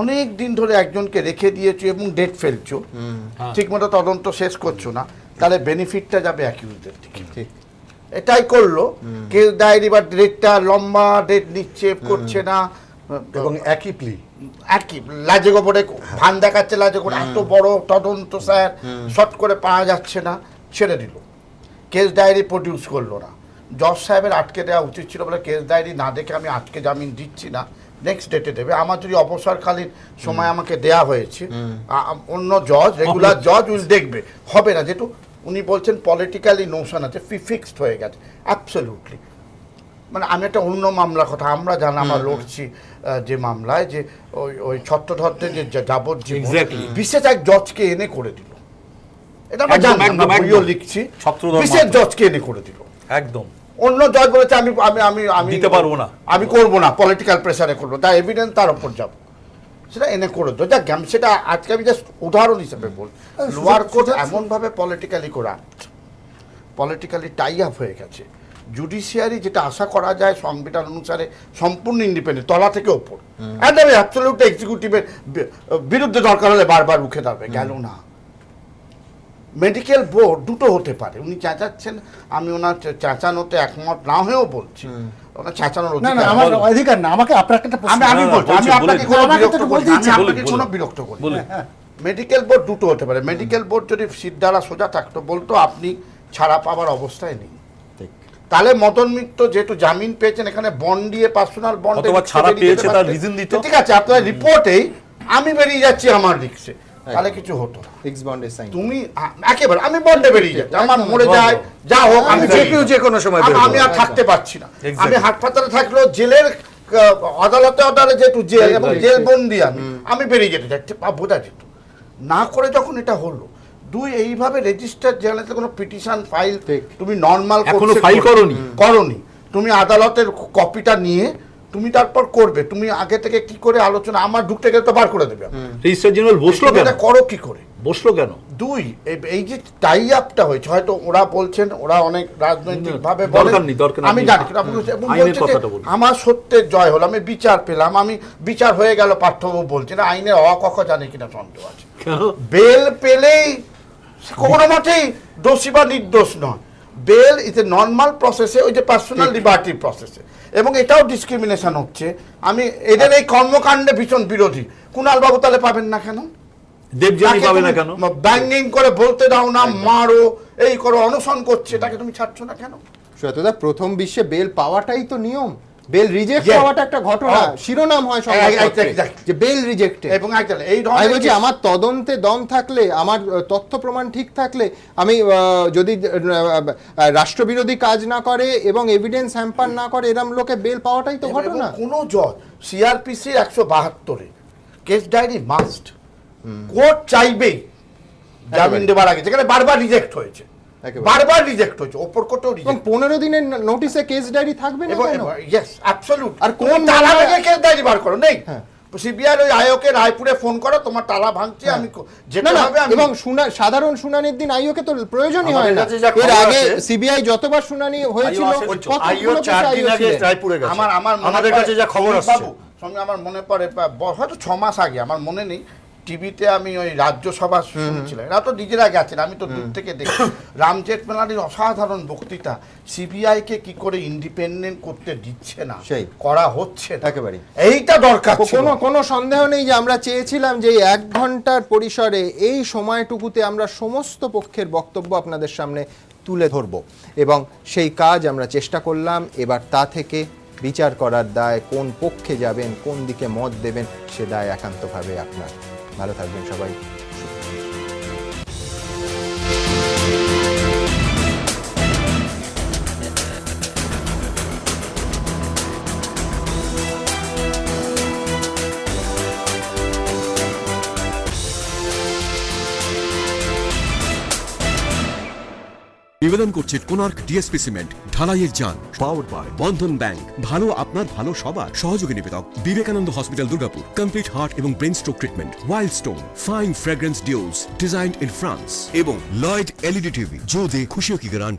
অনেক দিন ধরে একজনকে রেখে দিয়েছো এবং ডেট ফেলছো, ঠিকমতো তদন্ত শেষ করছো না, তাহলে বেনিফিটটা যাবে অ্যাকিউজদের দিকে। এটাই করলো। কেস ডায়েরি বা ডেটটা লম্বা ডেট নিচ্ছে, করছে না, এবং একই প্লি, একই লাজে গোবরে ভান দেখাচ্ছে, লাজে গোবরে এত বড় তদন্ত স্যার শর্ট করে পাওয়া যাচ্ছে না, ছেড়ে দিল। কেস ডায়েরি প্রডিউস করলো না। জজ সাহেবের আটকে দেওয়া উচিত ছিল, বলে কেস ডায়েরি না দেখে আমি আটকে জামিন দিচ্ছি না, নেক্সট ডেটে দেবে। আমার যদি অবসরকালীন সময় আমাকে দেয়া হয়েছে, অন্য জজ, রেগুলার জজ উইল দেখবে, হবে না। যেহেতু উনি বলছেন পলিটিক্যালি নোশন আছে, ফিক্সড হয়ে গেছে, অ্যাবসলিউটলি। মানে আমি একটা অন্য মামলার কথা, আমরা জানি, আমরা লড়ছি যে মামলায় যে ওই ছত্রধরদের যে যাবজ্জীবন বিশেষ এক জজকে এনে করে দিল, এটা আমরা জানি, আমরা বইও লিখছি, বিশেষ জজকে এনে করে দিল। একদম। অন্য জজ বলেছে আমি আমি আমি আমি দিতে পারবো না, আমি করবো না, পলিটিক্যাল প্রেসারে করবো, তার এভিডেন্স তার উপর যাবো, সেটা এনে করে দেবো। যাক, সেটা আজকে আমি জাস্ট উদাহরণ হিসেবে বল। লোয়ার কোর্ট এমনভাবে politically corrupt, politically tie up হয়ে গেছে। জুডিশিয়ারি যেটা আশা করা যায় সংবিধান অনুসারে সম্পূর্ণ ইন্ডিপেন্ডেন্ট, তলা থেকে ওপর, একদম অ্যাবসলিউট এক্সিকিউটিভের বিরুদ্ধে দরকার হলে বারবার রুখে দাঁড়াবে, গেল না। মেডিকেল বোর্ড দুটো হতে পারে, উনি চেঁচাচ্ছেন, আমি ওনার চেঁচানোতে একমত না হয়েও বলছি, ওনার চেঁচানোর অধিকার না। আমাকে আপনার একটা আমি বলছি, আমি আপনাকে কোনো বিরক্ত করি। মেডিকেল বোর্ড দুটো হতে পারে। মেডিকেল বোর্ড যদি সিদ্ধারা সোজা থাকতো, বলতো আপনি ছাড়া পাওয়ার অবস্থায় নেই, তাহলে মদন মিত্র যেহেতু জামিন পেয়েছেন, এখানে বন্ড দিয়ে পার্সোনাল বন্ড ছাড়া পেয়েছে, তার রিজন দিত। ঠিক আছে, আপনার রিপোর্টেই আমি বেরিয়ে যাচ্ছি আমার রিক্সে, তাহলে কিছু হতো না। ফিক্স বন্ডে সাইন, তুমি একেবারে আমি বন্ডে বেরিয়ে যাচ্ছি, আমার মরে যায় যা হোক, আমি যে কোনো সময় আমি আর থাকতে পারছি না। আমি হাসপাতালে থাকলেও জেলের আদালতে যেহেতু জেল এবং জেল বন্দি, আমি বেরিয়ে যেতে চাচ্ছি, বোঝা যেত না। করে যখন এটা হলো, দুই এইভাবে রেজিস্টার জেনারেলে কোনো পিটিশন ফাইল তুমি নর্মাল ফাইল করনি, তুমি আদালতের কপিটা নিয়ে তুমি তারপর করবে, তুমি আগে থেকে কি করে আলোচনা, আমার ঢুকতে গেলে তো বার করে দেবে, রেজিস্ট্রার জেনারেল বসলো, করো কি করে? বসলো কেন? দুই, এই যে টাই আপটা হয়েছে, হয়তো ওরা বলছেন ওরা অনেক রাজনৈতিক ভাবে দরকার নেই, দরকার নেই, আমি জানি এবং বলছে যে আমার সত্যের জয় হলো, আমি বিচার পেলাম, আমি বিচার হয়ে গেল। পার্থবাবু বলছেন আইনের অকক জানে কিনা সন্দেহ আছে। বেল পেলেই কোনো মতেই দোষী বা নির্দোষ নয়। বেল ইজ এ নর্মাল প্রসেসে, ওই যে পার্সোনাল লিবার্টি প্রসেসে, এবং এটাও ডিসক্রিমিনেশন হচ্ছে। আমি এদের এই কর্মকাণ্ডে ভীষণ বিরোধী। কুণাল বাবু তাহলে পাবেন না কেন? দেবযানী পাবে না কেন? ব্যাঙ্গিং করে বলতে দাও না, মারো, এই করো, অনশন করছে, তাকে তুমি ছাড়ছো না কেন? শ্বেতদা, প্রথম বিশ্বে বেল পাওয়াটাই তো নিয়ম। বেল রিজেক্ট হওয়াটা একটা ঘটনা, শিরোনাম হয় যে বেল রিজেক্টেড। এবং এই আমি বলছি আমার তদন্তে দম থাকলে, আমার তথ্য প্রমাণ ঠিক থাকলে, আমি যদি রাষ্ট্রবিরোধী কাজ না করে এবং এভিডেন্স হ্যাম্পার না করে, এরম লোকে বেল পাওয়াটাই তো ঘটনা। কোনো জজ CRPC 172 case diary must, court চাইবেই জামিন দেওয়ার আগে, যেখানে বারবার রিজেক্ট হয়েছে, বারবার রিজেক্ট হয়েছে, ওপর কোর্টেও রিজেক্ট। 15 দিনের নোটিসে কেস ডায়েরি থাকবে না কেন? Yes, absolute. আর কোন তালা ভেঙে কেস ডায়েরি বার করো নেই? সিবিআই ওই আয়োকে রায়পুরে ফোন করো, তোমার তালা ভাঙছে, আমি যেটা হবে। এবং সাধারণ শুনানির দিন আইওকে তো প্রয়োজনই হয় না। এর আগে সিবিআই যতবার শুনানি হয়েছিল আইও 4 দিন আগে রায়পুরে গেছে। আমাদের কাছে যা খবর আসছে, আমার মনে পড়ে হয়তো 6 মাস আগে, আমার মনে নেই, টিভিতে আমি ওই রাজ্যসভা শুনছিলাম, এরা তো নিজেরা গেছেন, আমি তো দূর থেকে দেখি রাম জেঠমালানির অসাধারণ বক্তৃতা। সিবিআই কে কি করে ইন্ডিপেন্ডেন্ট করতে দিচ্ছে না, করা হচ্ছে একেবারে, এইটা দরকার। কোনো সন্দেহ নেই যে আমরা চেয়েছিলাম যে 1 ঘন্টার পরিসরে এই সময়টুকুতে আমরা সমস্ত পক্ষের বক্তব্য আপনাদের সামনে তুলে ধরব, এবং সেই কাজ আমরা চেষ্টা করলাম। এবার তা থেকে বিচার করার দায়, কোন পক্ষে যাবেন, কোন দিকে মত দেবেন, সে দায় একান্তভাবে আপনার। ভালো থাকবেন সবাই। নিবেদন করছে কোনার্ক ডিএসপি সিমেন্ট, ঢালাইয়ের যান, পাওয়ার্ড বাই বন্ধন ব্যাংক। ভালো আপনার, ভালো সবার। সহযোগী নিবেদক Vivekananda hospital, Durgapur. Complete heart এবং brain stroke treatment. Wild stone fine fragrance deos designed in France এবং লয়েড এলইডি টিভি, जो दे खुशियों की गारंटी।